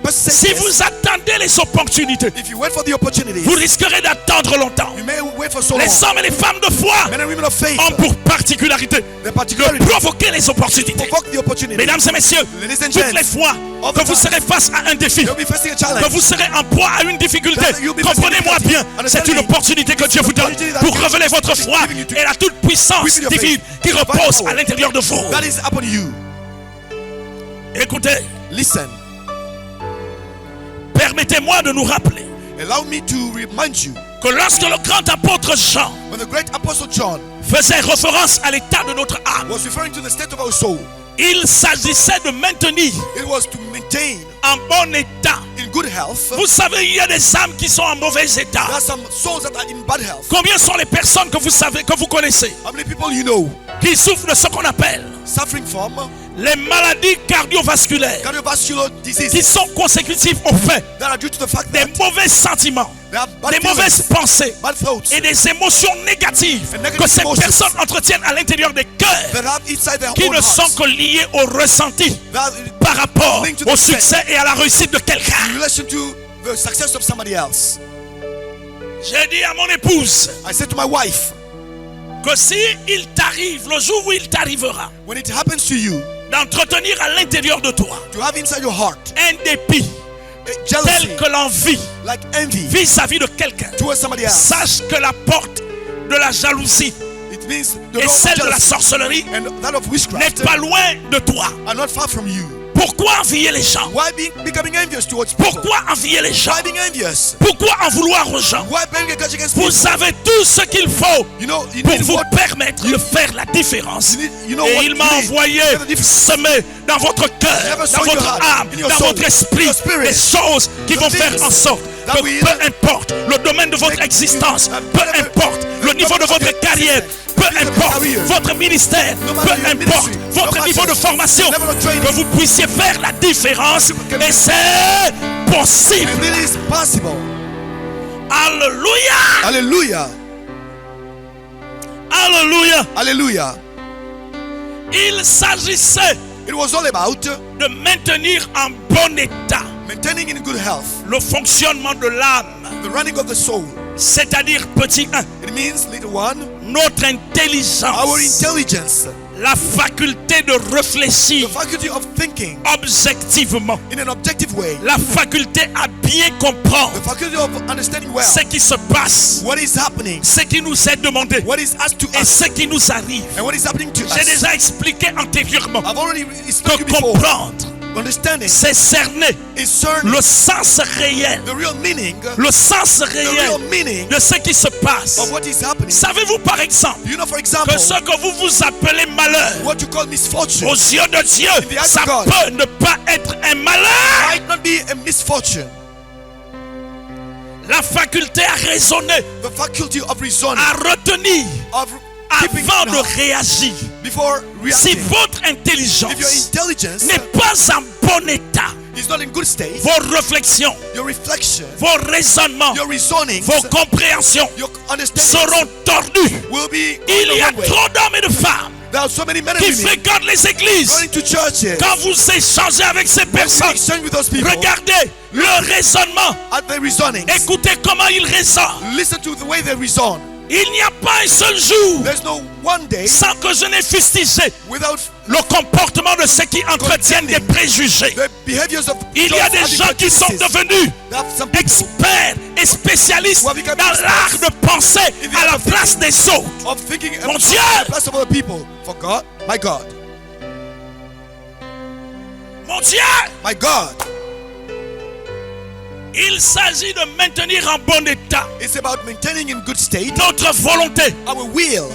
But say Si this, vous attendez les opportunités, if you wait for the opportunities, vous risquerez d'attendre longtemps. you may wait for so long. Les hommes et les femmes de foi Men and women of faith, ont pour particularité the de particularity provoquer les opportunités. provoke the opportunity. Mesdames et messieurs, Ladies and toutes les gents, fois all que the vous time, serez face à un défi, you'll be facing a challenge. que vous serez en proie à une difficulté, That you'll be facing comprenez-moi difficulty. bien, c'est Understand une me. opportunité que Dieu vous donne pour révéler votre foi et la toute puissance With your faith. divine qui repose à l'intérieur de vous. That is upon you. Écoutez, Listen, permettez-moi de nous rappeler allow me to remind you, que lorsque le grand apôtre Jean when the great apostle John faisait référence à l'état de notre âme, was referring to the state of our soul, il s'agissait de maintenir it was to maintain en bon état. in good health. Vous savez, il y a des âmes qui sont en mauvais état. There are some souls that are in bad health. Combien sont les personnes que vous savez, que vous connaissez, How many people you know qui souffrent de ce qu'on appelle suffering from les maladies cardiovasculaires, cardiovascular qui diseases sont consécutives au fait that are due to the fact des that mauvais sentiments, they have bad des mauvaises feelings, pensées bad thoughts et des émotions négatives And negative que ces emotions. personnes entretiennent à l'intérieur des cœurs, that have inside their qui own ne sont hearts que liées au ressenti that par rapport linked to au the faith succès et à la réussite de quelqu'un. in relation to the success of somebody else. J'ai dit à mon épouse I said to my wife, que si il t'arrive, le jour où il t'arrivera, when it happens to you, d'entretenir à l'intérieur de toi to have inside your heart un dépit a jealousy, tel que l'envie like envy vis-à-vis de quelqu'un, towards somebody else, sache que la porte de la jalousie it means the et door of celle de la jealousy sorcellerie and that of n'est witchcraft pas loin de toi. are not far from you. Pourquoi envier les gens? Why becoming envious towards people? Pourquoi envier les gens? Why being envious? Pourquoi en vouloir aux gens? Why bearing a grudge against people? Vous avez tout ce qu'il faut You know, you pour need vous what permettre de faire la différence. you know Et what il you m'a need. envoyé You know the difference. semer dans votre cœur, Never sow dans your votre heart, âme, in your dans soul, votre esprit, your spirit, des choses qui the vont faire things en sorte that que will peu importe le domaine de votre make existence, you- peu importe le niveau de votre carrière, peu importe votre ministère, No peu matter your importe ministry, votre no niveau de matter formation, level of training, que vous puissiez faire la différence. can- Et c'est possible. and it is possible. Alléluia! Hallelujah. Alléluia! Hallelujah. Il s'agissait It was all about de maintenir en bon état maintaining in good health le fonctionnement de l'âme, the running of the soul. c'est-à-dire petit 1, It means, little one, notre our intelligence, intelligence, la faculté de the réfléchir faculty of thinking objectivement, in an objective way, la faculté à bien the comprendre faculty of understanding well ce qui se passe, what is happening, ce qui nous est demandé what is asked to et us, ce qui nous arrive. and what is happening to J'ai us. déjà expliqué antérieurement I've already spoken que before. comprendre, Understanding c'est cerner is certain le sens réel, the real meaning, le sens the real réel meaning de ce qui se passe. of what is happening. Savez-vous par exemple You know, for example, que ce que vous vous appelez malheur, what you call misfortune aux yeux de Dieu, the eyes ça of God, peut ne pas être un malheur. might not be a misfortune. La faculté à raisonner, The faculty of reasoning, à retenir of keeping avant in de heart réagir. before Si reacting. votre If your intelligence intelligence n'est pas en bon état, is not in good state, vos réflexions, your reflection, vos raisonnements, your reasoning, vos compréhensions your understanding seront tordues. will be Il y on a the wrong way. trop d'hommes et de femmes There are so many men and qui women fréquentent les églises. going to churches. Quand vous échangez avec ces When we personnes, exchange with those people, regardez leur raisonnement. at their reasoning, Écoutez comment ils raisonnent. listen to the way they reason. Il n'y a pas un seul jour There's no one day sans que je n'ai fustigé without le comportement de ceux qui entretiennent des préjugés. the behaviors of Il y a those des gens qui sont prejudices. devenus There are some people experts et spécialistes Who have become dans l'art experts de penser in the à la art of place des autres. of thinking Mon about Dieu! the place of other people. For God, my God, Mon Dieu, my God. il s'agit de maintenir en bon état It's about maintaining in good state notre volonté, our will.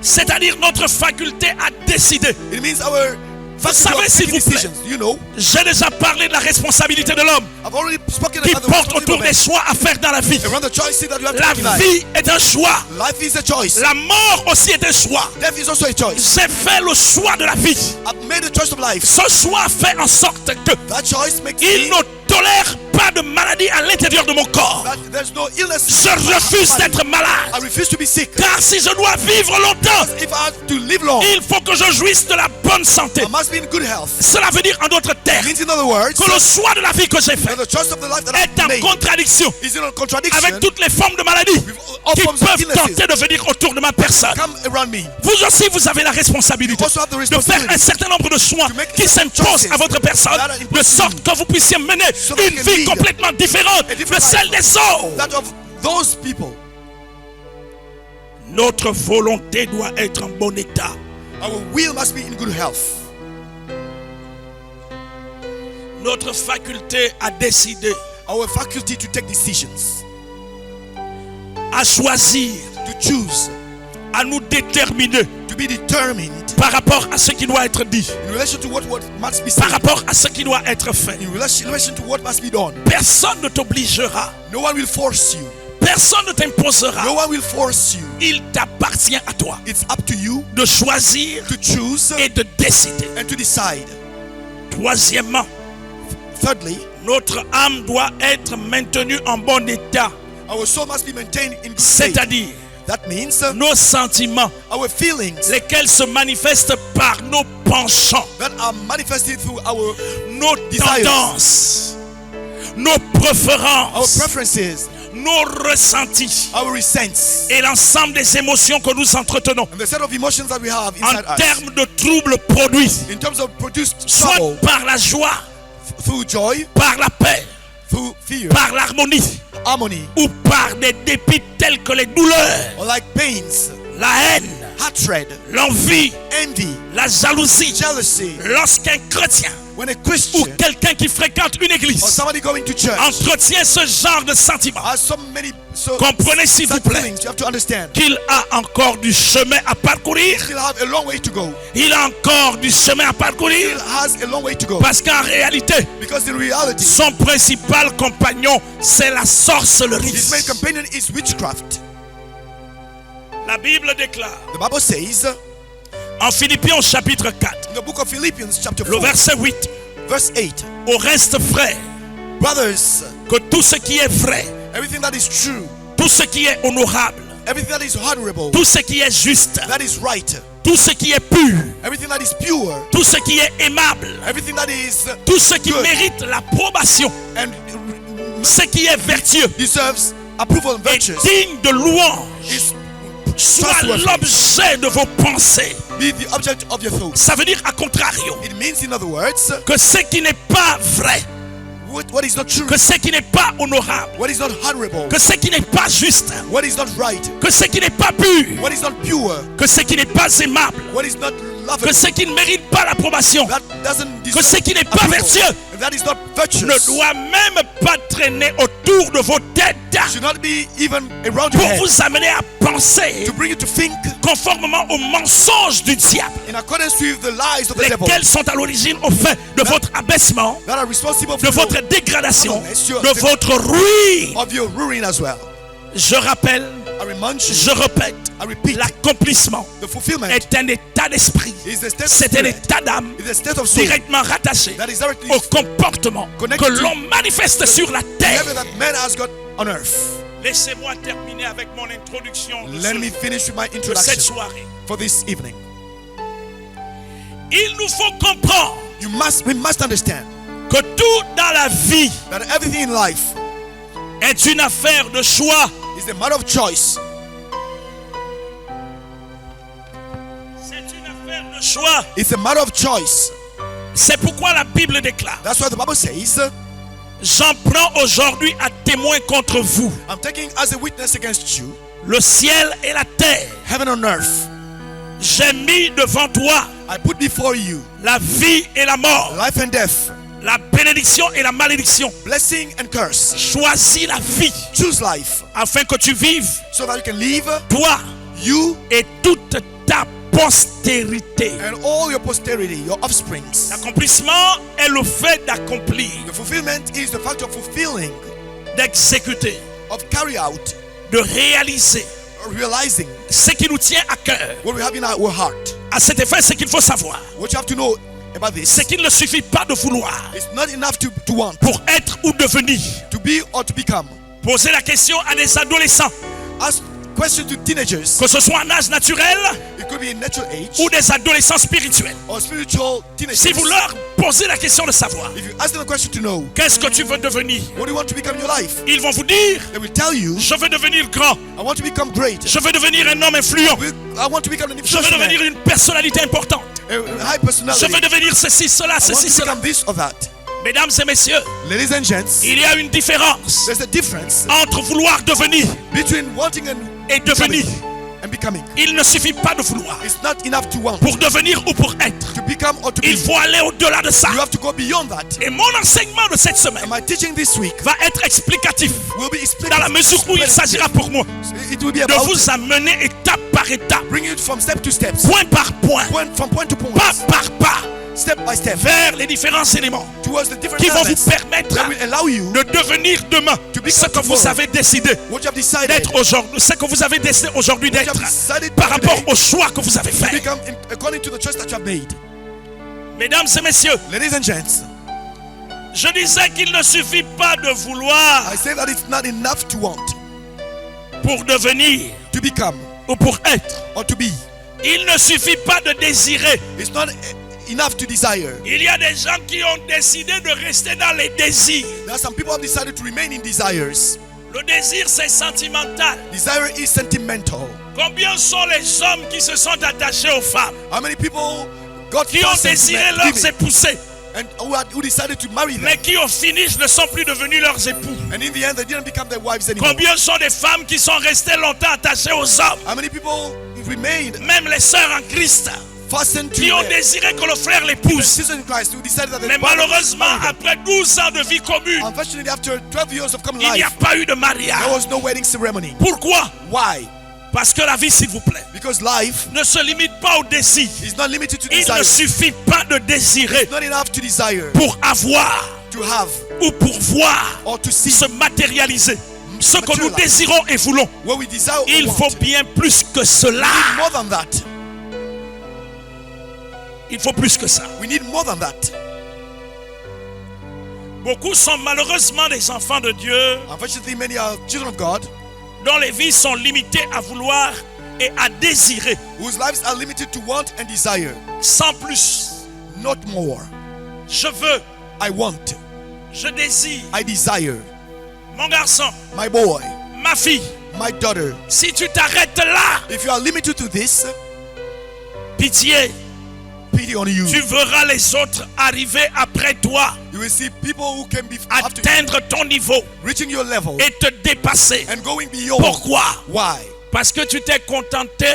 c'est-à-dire notre faculté à décider. It means our faculty savez, of s'il making vous plaît, decisions. You know, J'ai déjà parlé de la responsabilité de l'homme I've already spoken qui about the porte responsibility autour of des man. choix à faire dans la vie. Around the choices that you have to La make in life. vie est un choix. Life is a choice. La mort aussi est un choix. Death is also a choice. J'ai fait le choix de la vie. I've made a choice of life. Ce choix fait en sorte que That choice makes il me ne tolère pas de maladie à l'intérieur de mon corps. that there's no illness. Je refuse d'être I malade. refuse to be sick. Car si je dois vivre longtemps, If I have to live long, il faut que je jouisse de la bonne santé. I must be in good health. Cela veut dire en d'autres It termes means in other words que le choix de la vie que j'ai fait that the choice of the life that est en I've made contradiction is in a contradiction avec toutes les formes de maladies with all qui forms of peuvent illnesses tenter de venir autour de ma personne. come around me. Vous aussi, vous avez la responsabilité You also have the de faire responsibility un certain nombre de choix to make qui certain s'imposent choices à votre personne, that are de imposed sorte que vous puissiez mener so that une you can vie lead complètement différente a de different celle life. des autres. That of those people. Notre volonté doit être en bon état. Our will must be in good health. Notre faculté à décider, Our faculty to take decisions, à choisir, to choose, à nous déterminer to be determined par rapport à ce qui doit être dit, in relation to what must be par said, rapport à ce qui doit être fait. in relation to what must be done. Personne ne t'obligera, No one will force you. personne ne t'imposera. No one will force you. Il t'appartient à toi It's up to you de choisir to choose et de décider. and to decide. Troisièmement, Thirdly, notre âme doit être maintenue en bon état, our soul must be maintained in good state. c'est-à-dire That means nos sentiments, our feelings lesquels se manifestent par nos penchants, that are manifested through our nos desires, tendances, nos our préférences, preferences, nos ressentis our resents, et l'ensemble des émotions que nous entretenons and the set of emotions that we have en inside us. termes de troubles produits, In terms of produced soit trouble, par la joie, through joy, par la paix, through fear, par l'harmonie harmony, ou par des dépits tels que les douleurs, or like pains, la haine, hatred, l'envie, envy, la jalousie. jealousy. Lorsqu'un chrétien When a ou Christian quelqu'un qui fréquente une or église somebody going to church entretient ce genre de sentiment, has so many comprenez s'il vous such plaît feelings, you have to understand. qu'il a encore du chemin à parcourir. Still have a long way to go. Il a encore du chemin à parcourir Still has a long way to go. parce qu'en réalité, Because in reality, son principal compagnon, c'est la his sorcellerie. main companion is witchcraft. La Bible déclare The Bible says en Philippiens au chapitre 4, in the book of Philippians chapter le 4, verset 8, verse 8, au reste frère, brothers, que tout ce qui est vrai, everything that is true, tout ce qui est honorable, everything that is honorable, tout ce qui est juste, that is right, tout ce qui est pur, everything that is pure, tout ce qui est aimable, everything that is tout ce qui good mérite l'approbation, and ce qui est vertueux deserves approval and et virtues digne de louange, is soit trustworthy. l'objet de vos pensées. Be the object of your thoughts. Ça veut dire à contrario It means, in other words, que ce qui n'est pas vrai, what is not true, que ce qui n'est pas honorable, what is not honorable, que ce qui n'est pas juste, what is not right, que ce qui n'est pas pur, what is not pure, que ce qui n'est pas aimable, what is not que lovable, ce qui ne mérite pas l'approbation, that doesn't que deserve ce qui n'est pas approval, vertueux and that is not virtuous, ne doit même pas traîner autour de vos têtes should not be even around your pour head, vous amener à penser to bring you to think conformément aux mensonges du diable, in accordance with the lies of the devil lesquels sont à l'origine au fait de votre abaissement, that are responsible de for votre dégradation, Monsieur, de votre ruine. of your ruin as well. Je rappelle, I remind you, je répète, I repeat, l'accomplissement the fulfillment est un état d'esprit, is the state of c'est un spirit, état d'âme is the state of soul directement rattaché that is directly au comportement connected que to l'on manifeste sur la terre. level that man has got on earth. Laissez-moi terminer avec mon introduction de, Let me finish with my de cette introduction soirée. for this evening. Il nous faut comprendre We must understand que tout dans la vie that everything in life est une affaire de choix. is a matter of choice. choix. It's a matter of choice. C'est pourquoi la Bible déclare: That's why the Bible says, j'en prends aujourd'hui à témoin contre vous I'm taking as a witness against you, le ciel et la terre. heaven and earth. J'ai mis devant toi I put before you la vie et la mort, life and death, la bénédiction et la malédiction. blessing and curse. Choisis la vie Choose life afin que tu vives, so that you can live, toi you et toute ta postérité. and all your posterity, your offsprings. L'accomplissement est le fait d'accomplir, The fulfillment is the fact of fulfilling, d'exécuter, of carry out, de réaliser realizing ce qui nous tient à cœur. what we have in our heart. À cet effet, ce qu'il faut savoir, What you have to know about this, c'est qu'il ne suffit pas de vouloir it's not enough to want, pour être ou devenir. to be or to become. Poser la question à des adolescents, Ask questions to teenagers. que ce soit en âge naturel It could be in natural age ou des adolescents spirituels. or spiritual teenagers. Si vous leur posez la question de savoir If you ask them a question to know, qu'est-ce que tu veux devenir, what do you want to become in your life? ils vont vous dire: They will tell you, je veux devenir grand, I want to become great. je veux devenir un homme influent, I want to become an je veux influential devenir man, une personnalité importante, a high je personality. veux devenir ceci, cela, I want ceci, to cela. become this or that. Mesdames et messieurs, Ladies and gents, il y a une différence there's a difference entre vouloir devenir between wanting et devenir. and becoming. Il ne suffit pas de vouloir It's not enough to want, pour devenir ou pour être. to become or to be. Il faut aller au-delà de ça. You have to go beyond that. Et mon enseignement de cette semaine And my teaching this week va être explicatif will be dans la mesure où il s'agira pour moi It will be de about vous amener étape par étape, bringing it from step to step, point par point, from point to point, pas par pas, step by step, vers les différents éléments towards the different qui vont vous elements permettre that will allow you de devenir demain ce que vous avez décidé what you have decided d'être aujourd'hui, ce que vous avez décidé aujourd'hui what you d'être have decided par rapport today au choix que vous avez to fait. become according to the choice that you have made. Mesdames et messieurs, Ladies and gents, je disais qu'il ne suffit pas de vouloir I say that it's not enough to want, pour devenir to become ou pour être. or to be. Il ne suffit pas de désirer. It's not enough to desire. Il y a des gens qui ont décidé de rester dans les désirs. There are some people who have decided to remain in desires. Le désir, c'est sentimental. Desire is sentimental. Combien sont les hommes qui se sont attachés aux femmes, How many people got qui ont first désiré sentiment, leurs women, épousés, and who decided to marry them, mais qui au finish ne sont plus devenus leurs époux? and in the end they didn't become their wives anymore? Combien sont des femmes qui sont restées longtemps attachées aux hommes, How many people remained même les sœurs en Christ, fastened to qui ont their désiré que le frère l'épouse, sisters in Christ, who decided that mais their brother malheureusement, should marry them? après 12 ans de vie commune, Unfortunately, after 12 years of common il n'y a life, pas eu de there mariage. was no wedding ceremony. Pourquoi? Why? Parce que la vie, s'il vous plaît, Because life ne se limite pas au désir. is not limited to Il ne desire. suffit pas de désirer It's not enough to desire, pour avoir to have, ou pour voir or to see. se matérialiser ce que nous Materialize. désirons et voulons. What we desire or Il want. faut bien plus que cela. More than that. Il faut plus que ça. We need more than that. Beaucoup sont malheureusement des enfants de Dieu Unfortunately, many are children of God dont les vies sont limitées à vouloir et à désirer whose lives are limited to want and desire, sans plus. not more. Je veux, I want, je désire. I desire. Mon garçon, My boy, ma fille, my daughter, si tu t'arrêtes là, if you are limited to this, pitié, pity on you. tu verras les autres arriver après toi, You will see people who can be after you, atteindre ton niveau reaching your level et te dépasser. and going beyond. Pourquoi? Why? Parce que tu t'es contenté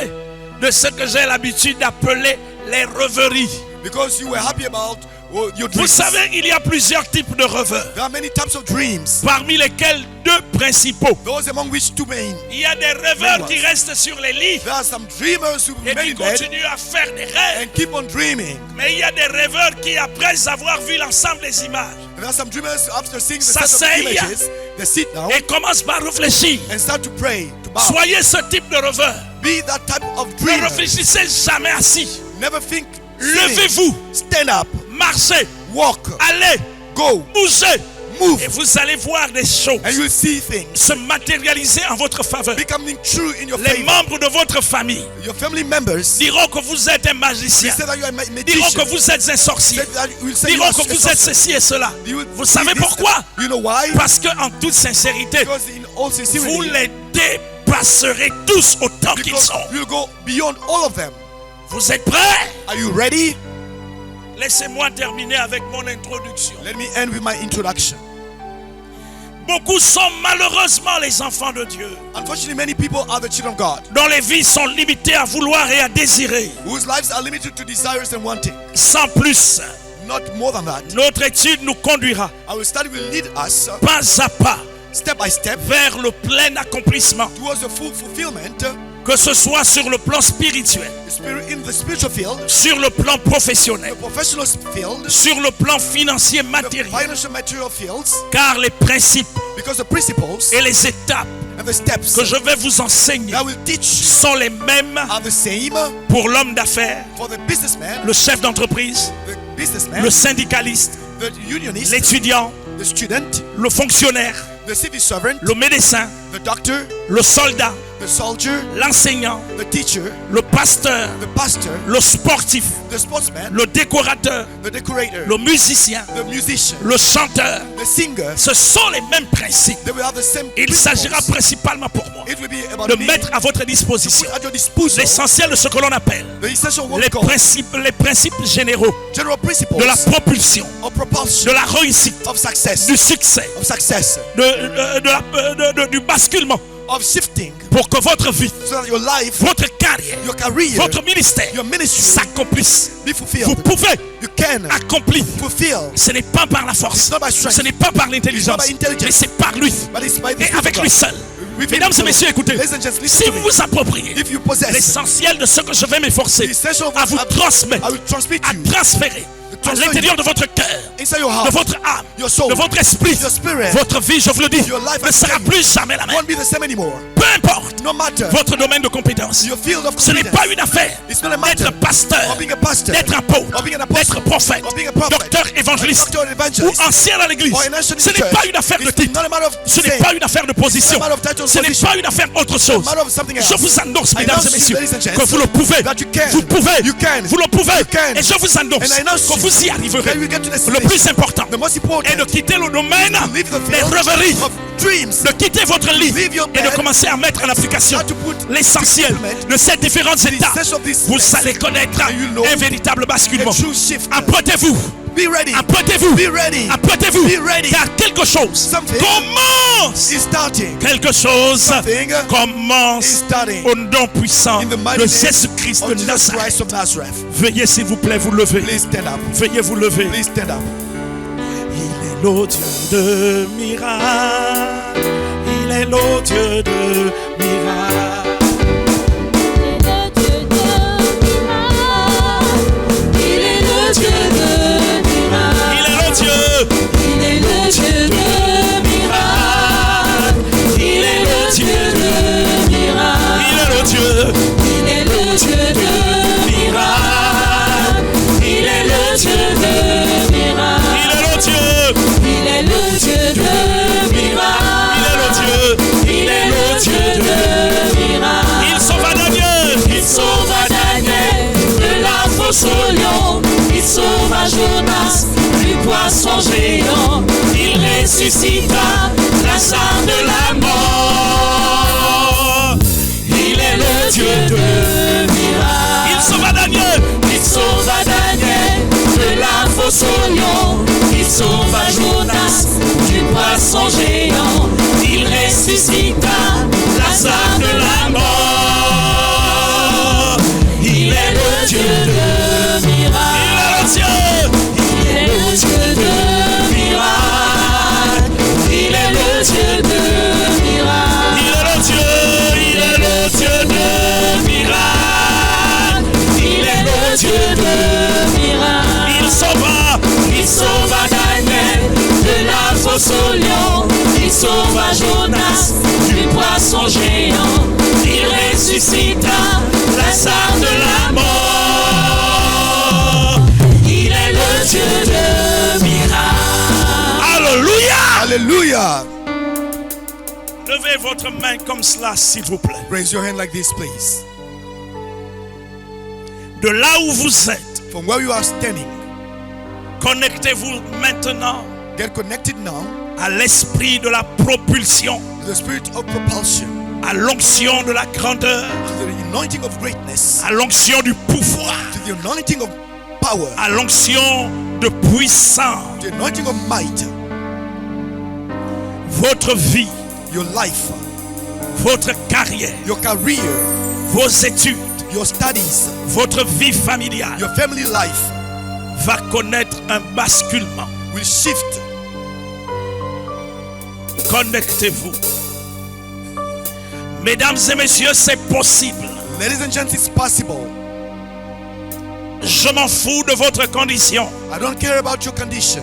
de ce que j'ai l'habitude d'appeler les rêveries. Because you were happy about your Vous dreams. savez, il y a plusieurs types de rêveurs, There are many types of dreams. parmi lesquels deux principaux. Those among which two main. Il y a des rêveurs qui restent sur les lits There are some dreamers who et remain qui in bed continuent à faire des rêves. and keep on dreaming. Mais il y a des rêveurs qui, après avoir vu l'ensemble des images, There are some dreamers after seeing the Ça set of s'asseyent. images, they sit down et commencent par réfléchir. and start to pray, to bow. Soyez ce type de rêveur. Be that type of Ne dreamer. réfléchissez jamais assis. Never think. Levez-vous, Stand up, marchez, walk, allez, go, bougez. move, Et vous allez voir des choses and you will see things se matérialiser en votre faveur. becoming true in your Les favor. membres de votre famille Your family members diront que vous êtes un magicien, say that you are a diront magician. que vous êtes un sorcier, Will say you diront are que a vous êtes sorcerer. ceci et cela. You will Vous see savez this, pourquoi? You know why? Parce que en toute sincérité, Because in all vous sincerity, les dépasserez tous autant qu'ils because sont. you'll go beyond all of them. Vous êtes prêts? Are you ready? Laissez-moi terminer avec mon introduction. Let me end with my introduction. Beaucoup sont malheureusement les enfants de Dieu, Unfortunately, many people are the children of God, dont les vies sont limitées à vouloir et à désirer, whose lives are limited to desires and wanting. sans plus. Not more than that. Notre étude nous conduira Our study will lead us pas à pas step by step vers le plein accomplissement, towards the full fulfillment, que ce soit sur le plan spirituel, in the spiritual field, sur le plan professionnel, the professional field, sur le plan financier the matériel, financial material fields, car les principes because the principles et les étapes and the steps que je vais vous enseigner that will teach you sont les mêmes are the same pour l'homme d'affaires, for the businessman, le chef d'entreprise, the businessman, le syndicaliste, the unionist, l'étudiant, the student, le fonctionnaire, the civil servant, le médecin, the doctor, le soldat, the soldier, l'enseignant, the teacher, le pasteur, the pastor, le sportif, the sportsman, le décorateur, the decorator, le musicien, the musician, le chanteur. the singer. Ce sont les mêmes principes. They will have the same Il s'agira principles. principalement pour moi It will be about de me mettre à votre to disposition put at your disposal l'essentiel de ce que l'on appelle the essential what les we call principes généraux general principles de la propulsion, of de propulsion, la réussite, of success, du succès, du basculement, of shifting, pour que votre vie, so that your life, votre carrière, your career, votre ministère your ministry s'accomplisse. be Vous fulfilled. pouvez You can accomplir. fulfill, Ce n'est pas par la force, It's not by strength. ce n'est pas par l'intelligence, It's not by intelligence. mais c'est par lui but it's by the et Spirit avec of lui God. seul. With Mesdames him et messieurs, écoutez, Ladies and gents, listen si to vous me. vous appropriez If you possess l'essentiel de ce que je vais m'efforcer the essential of à vous what transmettre, I will transmit à you transférer à transfer l'intérieur de votre cœur, inside your de heart, votre âme, your soul, de votre esprit, your spirit, votre vie, je vous le dis, your life, ne I sera tell you, plus jamais la même. won't be the same anymore. Peu importe No matter votre domaine de compétence, your field of ce n'est competence, pas une affaire it's not a matter d'être pasteur, of being a pastor, d'être apôtre, of being an apostle, d'être prophète, of being a prophet, docteur évangéliste doctor ou evangelist, ancien à l'église. or an ancient Ce n'est church. pas une affaire de It's titre. not a matter of Ce n'est saying. pas une affaire de position. It's not a matter of title and Ce n'est position. pas une affaire autre chose. It's a matter of something else. Je vous annonce, I mesdames announce et you, messieurs, ladies and gents, que vous le pouvez. that you can. Vous pouvez. You can. Vous le pouvez. You can. Et je vous annonce And I announce que you vous y arriverez. that you get to the Le plus important The most important est de quitter le domaine to leave the des field rêveries, of dreams, de quitter votre lit Leave your et de bed commencer à mettre en application and to put l'essentiel implement de ces différentes étapes. essential of these Vous steps. allez connaître And you know un véritable basculement. a true shift. Apprêtez-vous. Be ready. Apprêtez-vous. Be ready. Apprêtez-vous. Be ready. Car quelque chose Something commence. is starting. Quelque chose Something commence is starting. au nom puissant In the mighty de name Jésus-Christ of de Jesus Nazareth. Christ of Nazareth. Veuillez s'il vous plaît vous lever. Please stand up. Veuillez vous lever. Please stand up. Il est le Dieu de miracles. Il est le Dieu de miracles. Il est le Dieu de miracles. Il est le Dieu. Il est le Dieu de miracles. Il est le Dieu de miracles. Il est le Dieu. Il est le Dieu de miracles. Il est le Dieu de miracles. Il est le Dieu. Il est le Dieu de miracles. Il est le Dieu. Il est le Dieu de miracles. Il sauva Daniel. Il sauva Daniel de la fosse au lion. Il sauva Jonas du poisson géant. Il ressuscita Lazare de la mort. Il est le Dieu de miracles. Il sauva Daniel. Il sauva Daniel de la fosse au lion. Il sauva Jonas du poisson géant. Il ressuscita Lazare de la mort. Il est le Dieu de miracles. Il est le Dieu. Il est le Dieu de miracles. Il est le Dieu de miracles. Il est le Dieu. Il est le Dieu de miracles. Il est le Dieu de miracles. Il sauva Daniel de la fosse au lion. Il sauva Jonas du poisson géant. Il ressuscita Lazare de la mort. Il est le Dieu de miracles. Alléluia. Hallelujah. Levez votre main comme cela, s'il vous plaît. Raise your hand like this, please. De là où vous êtes, From where you are standing, connectez-vous maintenant get connected now à l'esprit de la propulsion. to the spirit of propulsion. à l'onction de la grandeur, to the anointing of greatness, à l'onction du pouvoir, to the anointing of power, à l'onction de puissance. to the anointing of might. Votre vie, Your life, votre carrière, your career, vos études, your studies, votre vie familiale your family life va connaître un basculement. will shift. Connectez-vous. Mesdames et messieurs, c'est possible. Ladies and gents, it's possible. Je m'en fous de votre condition. I don't care about your condition.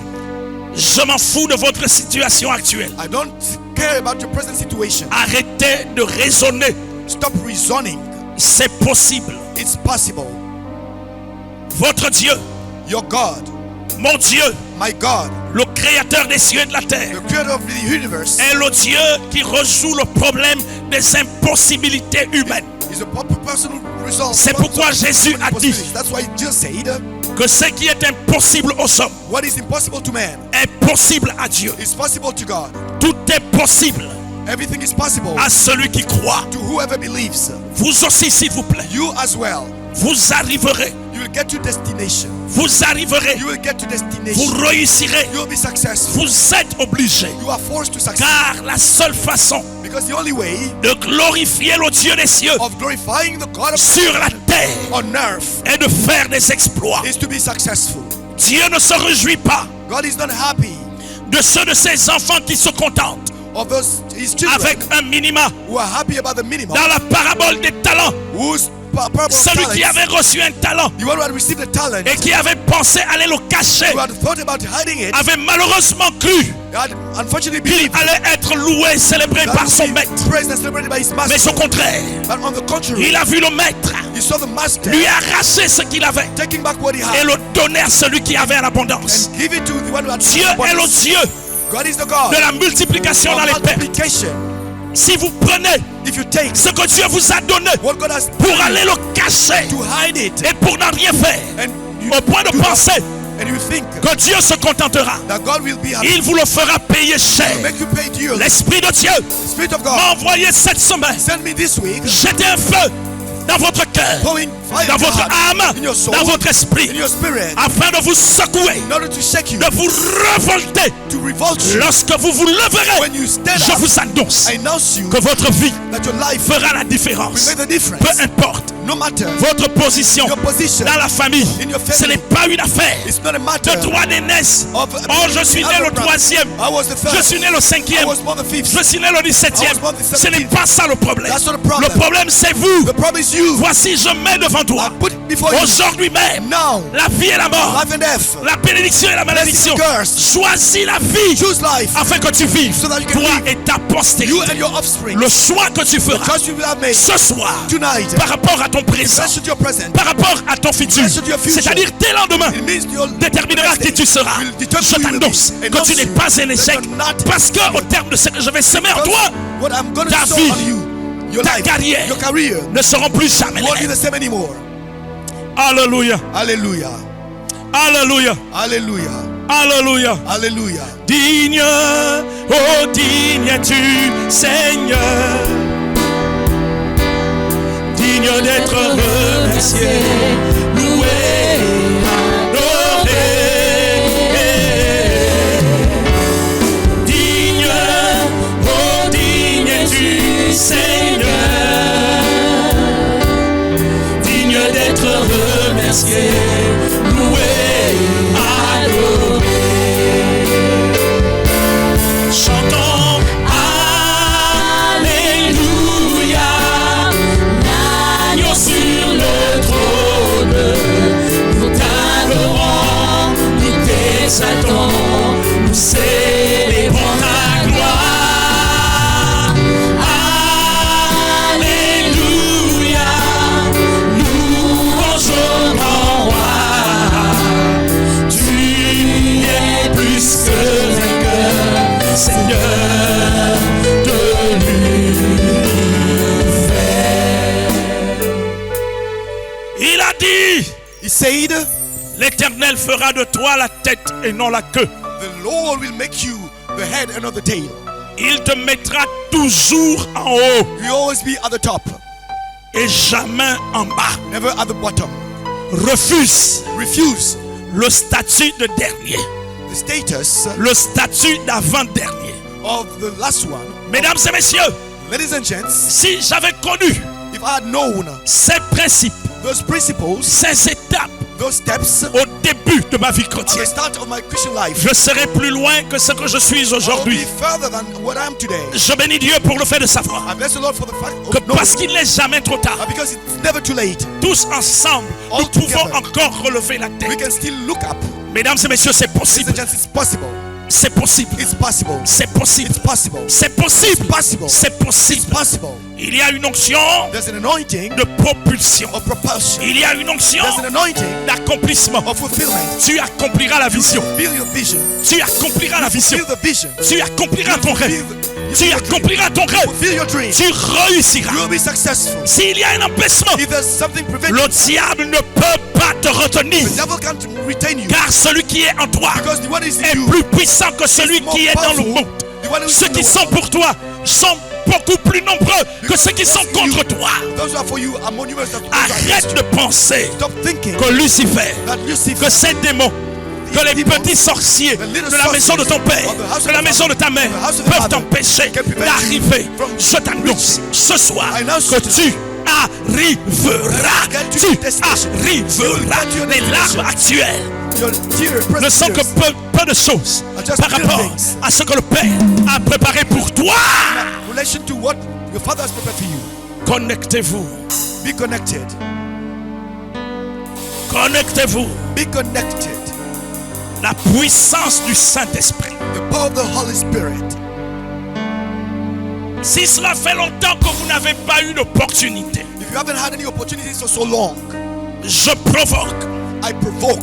Je m'en fous de votre situation actuelle. I don't care about your present situation. Arrêtez de raisonner. Stop reasoning. C'est possible. It's possible. Votre Dieu, Your God, mon Dieu, my God, le créateur des cieux et de la terre, the creator of the universe, est le Dieu qui résout le problème des impossibilités humaines. is a person who resolves. C'est pourquoi Jésus a dit That's why Jesus said, que ce qui est impossible aux hommes what is impossible to man est possible à Dieu. is possible to God. Tout est possible Everything is possible à celui qui croit. to whoever believes. Vous aussi, s'il vous plaît, You as well. vous arriverez. You will get to destination. Vous arriverez. You will get to Vous destination. réussirez. You will be successful. Vous êtes obligés. You are forced to succeed. Car la seule façon Because the only way de glorifier le Dieu des cieux of glorifying the God of sur la terre on earth est de faire des exploits. is to be successful. Dieu ne se réjouit pas God is not happy de ceux de ses enfants qui se contentent of those his children avec un minima. who are happy about the minimum. Dans la parabole des talents, Whose parable of celui qui talents, avait reçu un talent the one who had received the talent, et qui avait pensé aller le cacher who had thought about hiding it, avait malheureusement cru had unfortunately qu'il believed allait être loué, célébré that par he son would be maître. praised and celebrated by his Mais master. au contraire, But on the contrary, il a vu le maître he saw the master lui arracher ce qu'il avait taking back what he et had le donner à celui qui avait en abondance. and give it to the one who had Dieu est le Dieu God is the God de la multiplication of dans les pertes. multiplication. Si vous prenez If you take ce que Dieu vous a donné what God has pour done aller le cacher to hide it et pour n'en rien faire, and you au point de do not- penser and you think que Dieu se contentera, that God will be happy, il vous le fera payer cher. make you pay dearly. L'Esprit de Dieu Spirit of m'a God, envoyé cette semaine send me this week, jeter un feu dans votre cœur, pouring fire dans in your votre heart, âme, in your soul, dans votre esprit, in your spirit, afin de vous secouer, in order to shake you, de vous révolter. to revolt you. Lorsque vous vous leverez, When you stand je up, vous annonce I announce you que votre vie that your life fera la will différence. make the difference. Peu importe No matter votre position your position dans la famille, in your family, ce n'est pas une affaire it's not a matter de droit d'aînesse. of Oh, je suis né le troisième, I was the third. je suis né le I cinquième, was born the fifth. je suis né le 17e. I was born the Ce n'est 17th. pas ça le problème. That's not the problem. Le problème, c'est vous. The problem is you. Voici, je mets devant toi, I put before you aujourd'hui même, now la vie et la mort, life and death. la bénédiction et la malédiction. Blessing and curse. Choisis la vie Choose life. afin que tu vives, So that you can toi live. et ta You postérité. and your offspring. Le choix que tu feras Choice you will have made ce soir tonight. par rapport à ton présent, Blessed your present. par rapport à ton futur, Blessed your future. c'est-à-dire tes lendemains, It means your déterminera qui tu seras. will determine Je who you will t'annonce be. que tu n'es pas un That échec, you're not parce que au terme de ce que je vais semer en Because toi, what I'm going ta to sow vie, on you, your ta life, carrière your career ne seront plus jamais les won't be mêmes. the same anymore. Alléluia, Hallelujah. alléluia, Hallelujah. alléluia. Hallelujah. Digne, oh digne es-tu, Seigneur, digne d'être remercié, loué, adoré. Digne, oh digne es-tu, Seigneur, digne d'être remercié, loué, adoré. Chantons Alléluia, l'agneau sur le trône. Nous t'adorons, nous t'exaltons, nous célébrons ta gloire. Alléluia, louange au grand roi. Tu es plus que vainqueur, Seigneur de l'univers. Il a dit, He said, l'Éternel fera de toi la tête et non la queue. the Lord will make you the head and not the tail. Il te mettra toujours en haut You always be at the top, et jamais en bas. never at the bottom. Refuse Refuse le statut de dernier, the status le statut d'avant-dernier. of the last one. Mesdames et messieurs, Ladies and gents, si j'avais connu if I had known ces principes, those principles, ces étapes those steps au début de ma vie at the chrétienne, start of my Christian life, je serais plus loin que ce que je suis I will aujourd'hui. be further than what I am today. Je bénis Dieu pour le fait de savoir I bless the Lord for the fact que of knowing parce qu'il n'est jamais trop tard, because it's never too late. tous ensemble, All nous pouvons together. encore relever la We tête. can still look up. Mesdames et messieurs, c'est Ladies and possible. gents, it's possible. C'est possible. It's possible. C'est possible. It's possible. C'est possible. possible. C'est It's possible. possible. Il y a une onction There's an anointing de propulsion. of propulsion. Il y a une onction There's an anointing d'accomplissement. of fulfillment. Tu accompliras la vision. Feel your vision. Tu accompliras la vision. Feel the vision. Tu accompliras ton rêve. Tu Feel accompliras ton rêve. Fulfill your dream. Tu réussiras. You will be successful. S'il y a un empêchement, If there's something preventing, le diable ne peut pas te retenir. the devil can't retain you. Car celui qui est en toi Because the one is in est you. plus puissant que celui qui est dans le monde. The one who is Ceux in qui the sont world. pour toi sont beaucoup plus nombreux que ceux qui sont contre toi. Those who are for you are more numerous than those who are against Arrête you. de penser Stop thinking que Lucifer, that Lucifer, que ces démons, que les petits sorciers de la maison de ton père, de la maison de ta mère peuvent t'empêcher d'arriver. Je t'annonce ce soir que tu arriveras. Tu arriveras. Les larmes actuelles your tear, ne sont que peu de choses par rapport à ce que le Père a préparé pour toi. in relation to what your father has prepared for you. Connectez-vous. Be connected. Connectez-vous. Be connected. La puissance du Saint-Esprit. The power of the Holy Spirit. Si cela fait longtemps que vous n'avez pas eu d'opportunité, If you haven't had any opportunities for so long, je provoque I provoke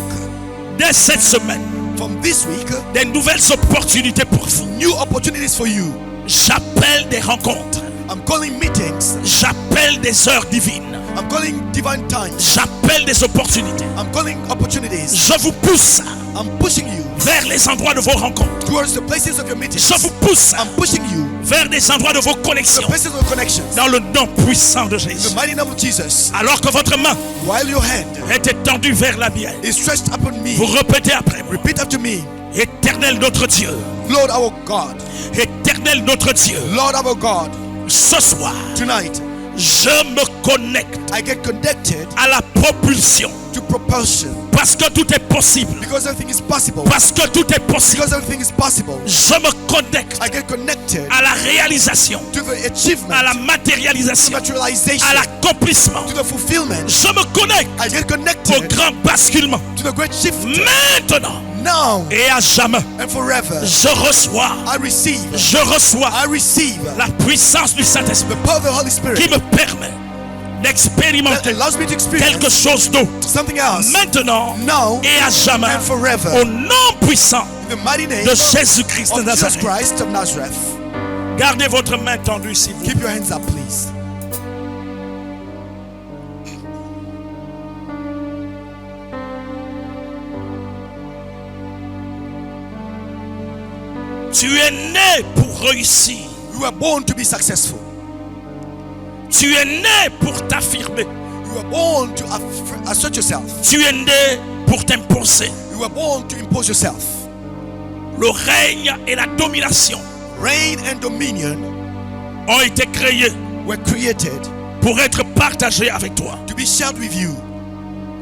dès cette semaine from this week des nouvelles opportunités pour vous. new opportunities for you. J'appelle des rencontres. I'm calling meetings. J'appelle des heures divines. I'm calling divine times. J'appelle des opportunités. I'm calling opportunities. Je vous pousse I'm pushing you vers les endroits de vos rencontres. towards the places of your meetings. Je vous pousse I'm pushing you vers des endroits de vos to the connexions. places of your connections. Dans le nom puissant de In the Jésus. mighty name of Jesus. Alors que votre main While your hand est étendue vers la mienne, is stretched upon me, vous répétez après moi. repeat after me. Éternel notre Dieu, Lord our God. éternel notre Dieu, Lord our God. ce soir, Tonight, je me connecte I get connected à la propulsion to propulsion. parce que tout est possible. Because everything is possible. Parce que tout est possible. Because everything is possible. Je me connecte I get connected à la réalisation, to the achievement, à la to matérialisation, materialization, à l'accomplissement. to the fulfillment. Je me connecte I get au connected grand basculement. to the great shift Maintenant now et à jamais, and forever. je reçois I receive la puissance du Saint-Esprit the power of the Holy qui Spirit me permet that d'expérimenter allows me to experience quelque chose d'autre. something else Maintenant now et à jamais, and forever. au nom puissant In the mighty name de Jésus-Christ de of Jesus Nazareth. Christ of Nazareth. Gardez votre main tendue, s'il vous plaît. Keep your hands up, please. Tu es né pour réussir. You were born to be successful. Tu es né pour t'affirmer. You were born to assert yourself. Tu es né pour t'imposer. You were born to impose yourself. Le règne et la domination Reign and dominion ont été créés were created pour être partagés avec toi. to be shared with you.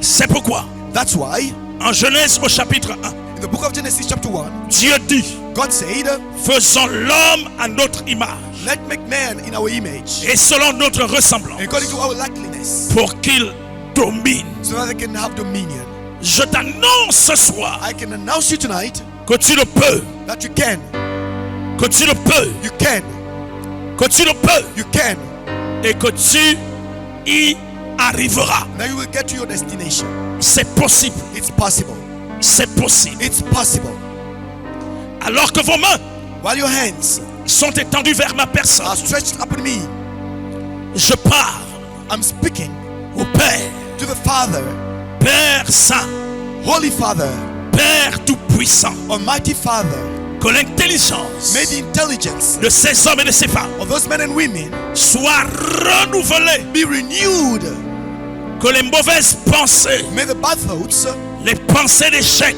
C'est pourquoi, That's why en Genèse au chapitre 1, in the book of Genesis chapter 1, Dieu dit, God said, faisons l'homme à notre image let make man in our image et selon notre ressemblance according to our likeness pour qu'il domine. so that they can have dominion. Je t'annonce ce soir I can announce you tonight que tu le peux, that you can, que tu le peux, you can, que tu le peux you can. et que tu y arriveras. Now you will get to your destination. C'est possible, It's possible. c'est possible. It's possible. Alors que vos mains While your hands sont étendues vers ma personne, are stretched upon me, je parle I'm speaking au Père, to the Father, Père Saint, Holy Father, Père Tout-Puissant, Almighty Father, Que l'intelligence May the intelligence de ces hommes et de ces femmes of those men and women soit renouvelée. be renewed. Que les mauvaises pensées, May the bad thoughts, les pensées d'échec,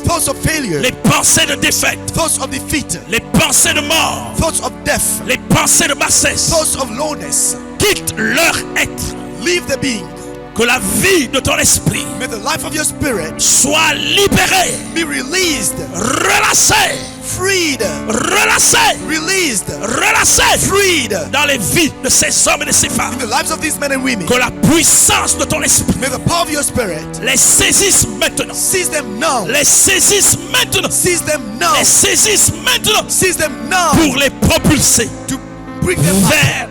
thoughts of failure, les pensées de défaite, thoughts of defeat, les pensées de mort, thoughts of death, les pensées de bassesse thoughts of lowness, quittent leur être. leave the being. Que la vie de ton esprit May the life of your spirit soit libérée, be released, relâchée, freed, relâchée, released, relâchée freed dans les vies de ces hommes et de ces femmes. in the lives of these men and women. Que la puissance de ton esprit May the power of your spirit les saisisse maintenant. seize them now, Les saisisse maintenant. seize them now, Les saisisse maintenant seize them now pour les propulser to bring them up vers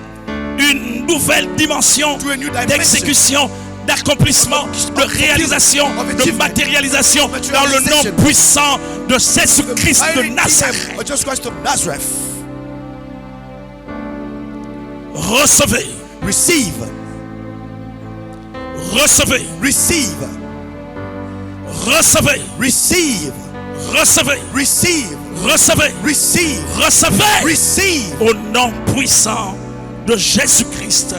une nouvelle dimension to a new dimension d'exécution, d'accomplissement, de réalisation, de matérialisation dans le nom puissant de Jésus-Christ de mighty Nazareth. kingdom of Jesus Christ of Nazareth. Recevez, Receive, recevez, receive, recevez, receive, recevez, receive, recevez, receive, recevez. receive. Au nom puissant de Jésus-Christ,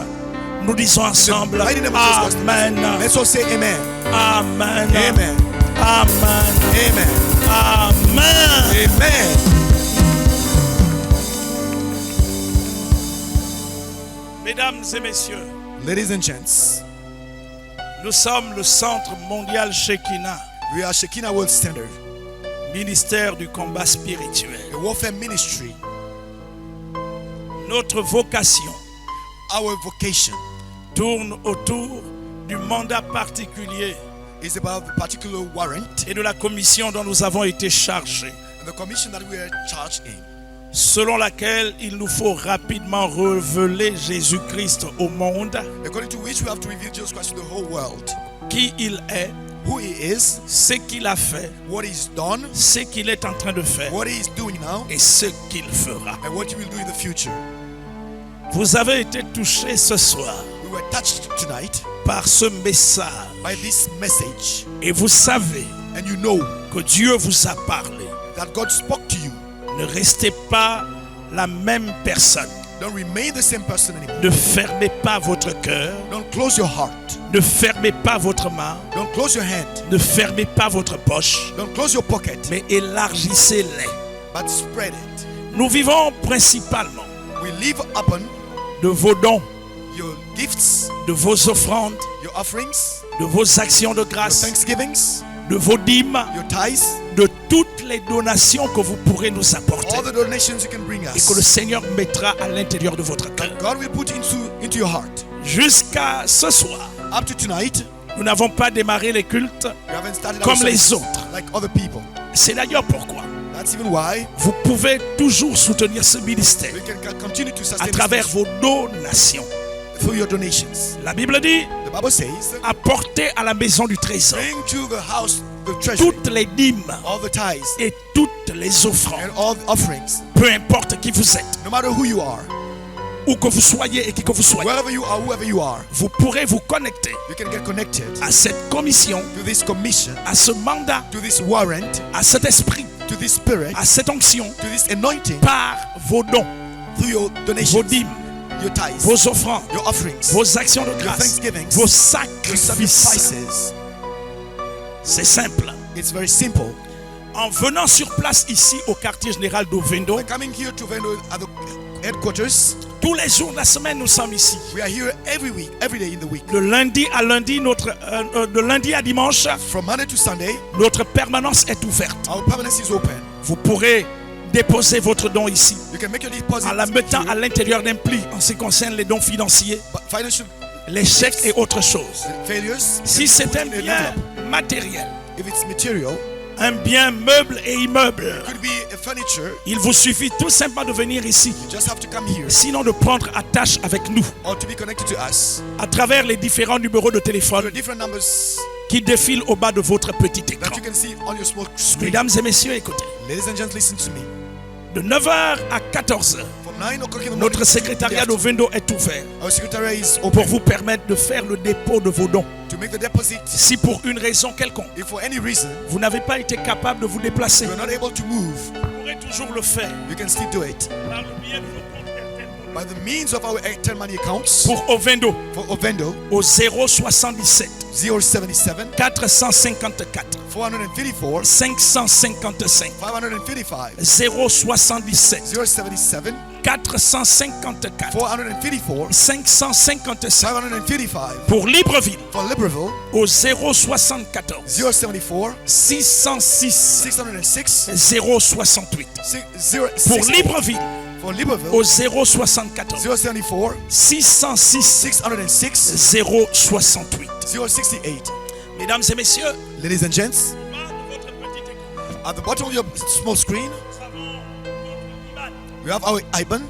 nous disons ensemble In the mighty name of Jesus Christ. Amen, Let's all say amen. Amen, Amen. Amen, Amen. Amen. Amen. Mesdames et messieurs, Ladies and gents, nous sommes le Centre mondial Shekinah, we are Shekinah World Standard, ministère du combat spirituel. a warfare ministry. Notre vocation Our vocation tourne autour du mandat particulier is about the particular warrant et de la commission dont nous avons été chargés, and the commission that we are charged in, selon laquelle il nous faut rapidement révéler Jésus-Christ au monde, according to which we have to reveal Jesus Christ to the whole world. qui il est, Who he is, ce qu'il a fait, what he's done, ce qu'il est en train de faire what he is doing now, et ce qu'il fera. and what he will do in the future. Vous avez été touchés ce soir We were touched tonight par ce message by this message, et vous savez and you know que Dieu vous a parlé. that God spoke to you. Ne restez pas la même personne. Don't remain the same person anymore. Ne fermez pas votre cœur. Don't close your heart. Ne fermez pas votre main. Don't close your hand. Ne fermez pas votre poche. Don't close your pocket, Mais élargissez-les. but spread it. Nous vivons principalement We live upon de vos dons, your gifts, de vos offrandes, your offerings, de vos actions de your grâce, thanksgivings, de vos dîmes, your tithes, de toutes les donations que vous pourrez nous apporter all the donations you can bring et que le us. Seigneur mettra à l'intérieur de votre cœur. God will put into your heart. Jusqu'à ce soir, Up to tonight, nous n'avons pas démarré les cultes we haven't started our comme les service autres. like other people. C'est d'ailleurs pourquoi That's even why vous pouvez toujours soutenir ce ministère we can continue to à sustain travers this vos donations. through your donations. La Bible dit, The Bible says, apportez à la maison du trésor bring to the house the treasury, toutes les dîmes all the tithes et toutes les offrandes, and all the offerings, peu importe qui vous êtes, no matter who you are, où que vous soyez et qui que vous soyez. wherever you are, whoever you are, Vous pourrez vous connecter you can get connected à cette commission, to this commission, à ce mandat, to this warrant, à cet esprit, to this spirit, à cette onction to this anointing par vos dons, through your vos donations, dîmes, your tithes, vos offrandes, your offerings, vos actions de your grâce, thanksgivings, vos your sacrifices. sacrifices. C'est simple. It's very simple. En venant sur place ici au quartier général d'Ovendo, We're coming here to Vendo at the headquarters. tous les jours de la semaine, nous sommes ici. We are here every week, every day in the week. De lundi à lundi, de lundi à dimanche, From Monday to Sunday, notre permanence est ouverte. our permanence is open. Vous pourrez déposer votre don ici, You can make your deposit en la mettant à here, l'intérieur d'un pli en ce qui concerne les dons financiers, but financial les chèques et autres choses. failures. Si you can c'est put un in an bien envelope. matériel, If it's material, un bien meuble et immeuble, could be a furniture. il vous suffit tout simplement de venir ici, You just have to come here sinon de prendre attache avec nous or to be connected to us. à travers les différents numéros de There téléphone are different numbers qui défilent au bas de votre petit that écran. you can see on your small screen. Mesdames et messieurs, écoutez, Ladies and gentlemen, listen to me. de 9h à 14h, From 9 o'clock in the morning, notre secrétariat d'Ovendo est ouvert our secretariat is pour open vous permettre de faire le dépôt de vos dons. to make the deposit. Si pour une raison quelconque, If for any reason vous n'avez pas été capable de vous déplacer, you are not able to move, vous pourrez tout toujours le faire You can still do it par le biais de vos comptes Airtel by the means of our Airtel Money accounts. pour Ovendo For Ovendo, au 077 077 454 434 555 535 077 077 454 434 555 535 pour Libreville for Libreville, au 074 074 606 606 068 pour 068 Libreville for Libreville, au 074 074 606 606 068. 068. Mesdames et messieurs, Ladies and gents, au bas de votre petit écran, at the bottom of your small screen, nous avons notre IBAN, we have our IBAN,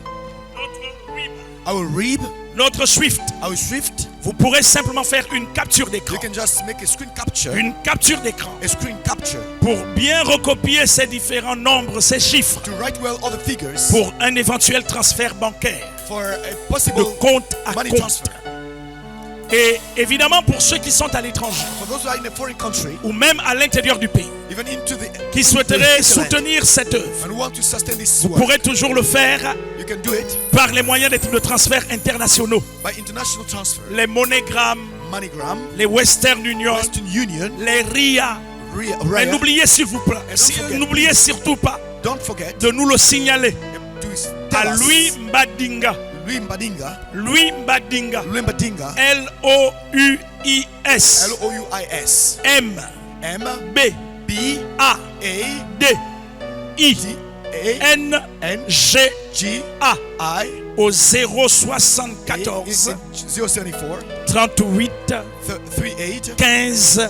notre RIB, our REAB, notre SWIFT. our SWIFT. Vous pourrez simplement faire une capture d'écran. You can just make a screen capture, Une capture d'écran a screen capture, pour bien recopier ces différents nombres, ces chiffres, to write well all the figures pour un éventuel transfert bancaire for a de possible compte à money compte. transfer. Et évidemment pour ceux qui sont à l'étranger For those who are in a foreign country, ou même à l'intérieur du pays, even into the qui souhaiteraient hinterland, soutenir cette œuvre, and who want to sustain this vous work, pourrez toujours le faire you can do it par les moyens de transferts internationaux. by international transfer, Les MoneyGram, MoneyGram, les Western Union, Western Union, les RIA. Mais Raya. n'oubliez s'il vous plaît, n'oubliez surtout pas Don't forget de nous le signaler to à tell us, Louis Mbadinga. Louis Mbadinga, Louis Mbadinga. Louis Mbadinga, L-O-U-I-S Louis M M B B A A D I D A N N G G A I au 074 074 38 38 15 15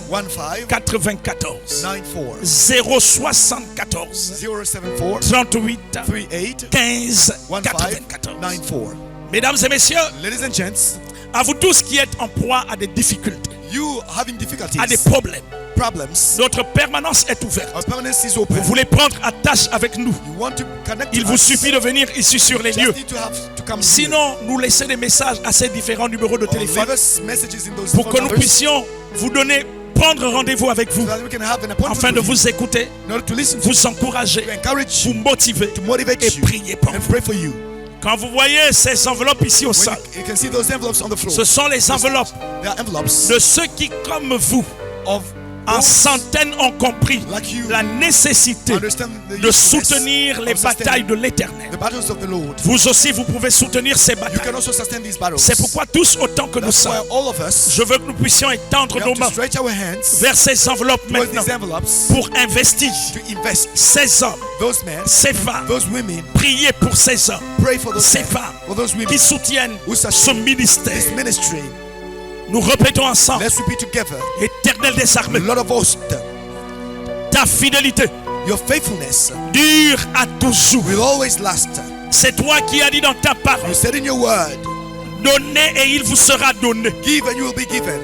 94 94 074 074 38 38 15 15 94. 94. Mesdames et messieurs, Ladies and gents, à vous tous qui êtes en proie à des difficultés, you having à des difficulties, problèmes, problems, notre permanence est ouverte. our permanence is Vous open. voulez prendre attache avec nous, You want to connect il to vous us, suffit de venir ici sur les lieux. just need to have to come here. Sinon, nous laissez des messages à ces différents numéros de Or téléphone leave us messages in those pour phone que nous numbers puissions vous donner, prendre rendez-vous avec vous, so that we can have an appointment afin de with you, vous écouter, in order to listen to vous encourager, you, encourage vous you, motiver to motivate et you, prier pour and vous. pray for you. Quand vous voyez ces enveloppes ici au When sol, you can see those envelopes on the floor. ce sont les enveloppes They are envelopes de ceux qui, comme vous, of en those centaines ont compris like you la nécessité understand the de usefulness soutenir les of sustaining batailles de l'éternel. the battles of the Lord. Vous aussi, vous pouvez soutenir ces You can batailles. also sustain these battles. C'est pourquoi tous autant que nous That's why sommes, all of us, je veux que nous puissions étendre we nos have to mains stretch our hands vers ces enveloppes towards maintenant these envelopes pour investir to invest ces hommes, those men, ces femmes, those women, prier pour ces hommes, pray for those ces men, femmes for those women qui soutiennent who ce sustain ministère. this ministry. Nous répétons ensemble, Let's repeat together. Éternel des armées, Lord of hosts, ta fidélité your faithfulness dure à toujours. will always last. C'est toi qui as dit dans ta parole, You said in your word, donnez et il vous sera donné. give and you will be given.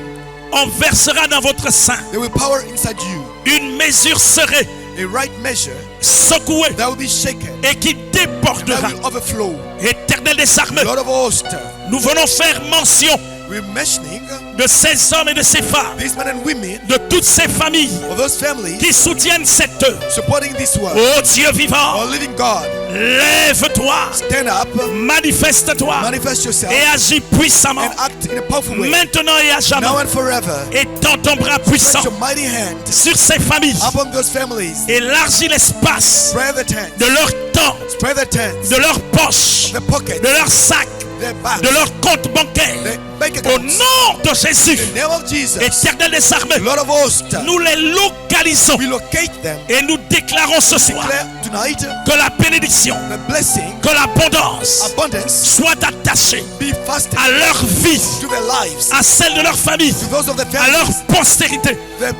On versera dans votre sein There will power inside you, une mesure serrée, a right measure secouée that will be shaken, et qui that débordera. will overflow. Éternel des armées, Lord of hosts, nous venons faire mention we're mentioning de ces hommes et de ces femmes, these men and women de toutes ces familles of those families qui soutiennent cette œuvre. supporting this work. Oh Dieu vivant, Our living God, lève-toi, stand up, manifeste-toi manifest yourself, et agis puissamment, and act in a powerful way, maintenant et à jamais. now and forever. Étends ton bras puissant Stretch your mighty hand sur ces familles, upon those families. élargis l'espace Spread the tent, de leur temps, spread the tents, de leur poche, the pockets, de leur sac, their bags, de leur compte bancaire. the bank Au accounts. nom de Jésus, In the name of Jesus, Éternel des armées, Lord of hosts, nous les localisons relocate them. et nous déclarons ce soir Declare tonight que la bénédiction, the blessing, que l'abondance abundance, soit attachée be fastened à leur vie, to their lives, à celle de leur famille, to those of the à leur families. postérité.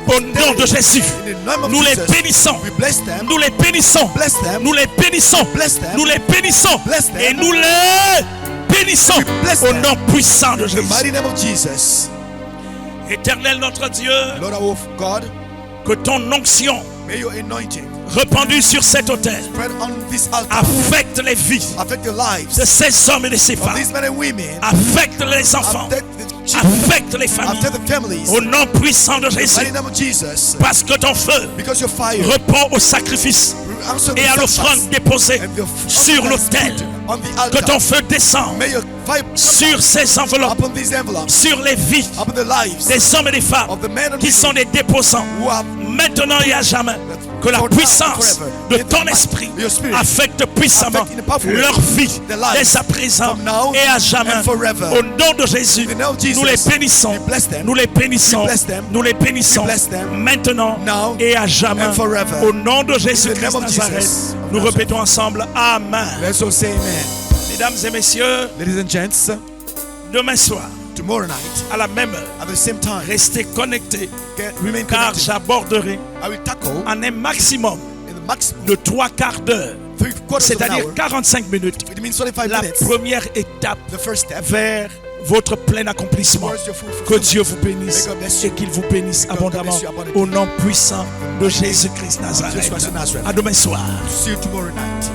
Au nom de Jésus, In the name of nous les Jesus, bénissons, we bless them, nous les bénissons, bless them, nous les bénissons, bless them, nous les bénissons bless them, et nous les bénissons bless au them. nom puissant de in the Jésus. mighty name of Jesus. Éternel notre Dieu, Lord of God, que ton onction may your anointing répandue sur cet autel spread on this altar, affecte les vies affect the lives de ces hommes et de ces of femmes, these men and women, affecte les enfants, affect the children, affecte les familles affect the families. au nom puissant de In the Jésus, mighty name of Jesus, parce que ton feu because your fire répond au sacrifice answer et à the l'offrande sacrifice. déposée And the sur offering l'autel. is put on the Que altar. ton feu descende May your fire sur ces enveloppes, upon these envelopes, sur les vies upon the lives des hommes et des femmes of the men and qui sont women des déposants who have maintenant et à jamais. Que la for now and puissance forever. de May the ton might esprit of your spirit affecte puissamment affect in a powerful way leur vie their lives dès à présent from now et à jamais. and forever. Au nom de Jésus, In the name of Jesus, nous les bénissons, we bless them. nous les bénissons, We bless them. nous les bénissons We bless them. maintenant Now et à jamais. and forever. Au nom de In Jésus-Christ the name of Nazareth, Jesus of nous Nazareth. répétons ensemble Amen. Let's all say amen. Mesdames et messieurs, Ladies and gents, demain soir, tomorrow night à la même heure, at the same time, restez connectés remain car connected. j'aborderai I will tackle en un maximum in the maximum de 3/4 d'heure, 3/4 of an c'est-à-dire hour. 45 minutes, It means 25 la minutes. première étape The first step vers votre plein accomplissement. towards your full Que fulfillment. Dieu vous bénisse May God bless you. et qu'il vous bénisse May God abondamment bless you abundantly. au nom puissant de Jésus-Christ Jesus Nazareth. Christ of Nazareth. À demain soir. See you tomorrow night.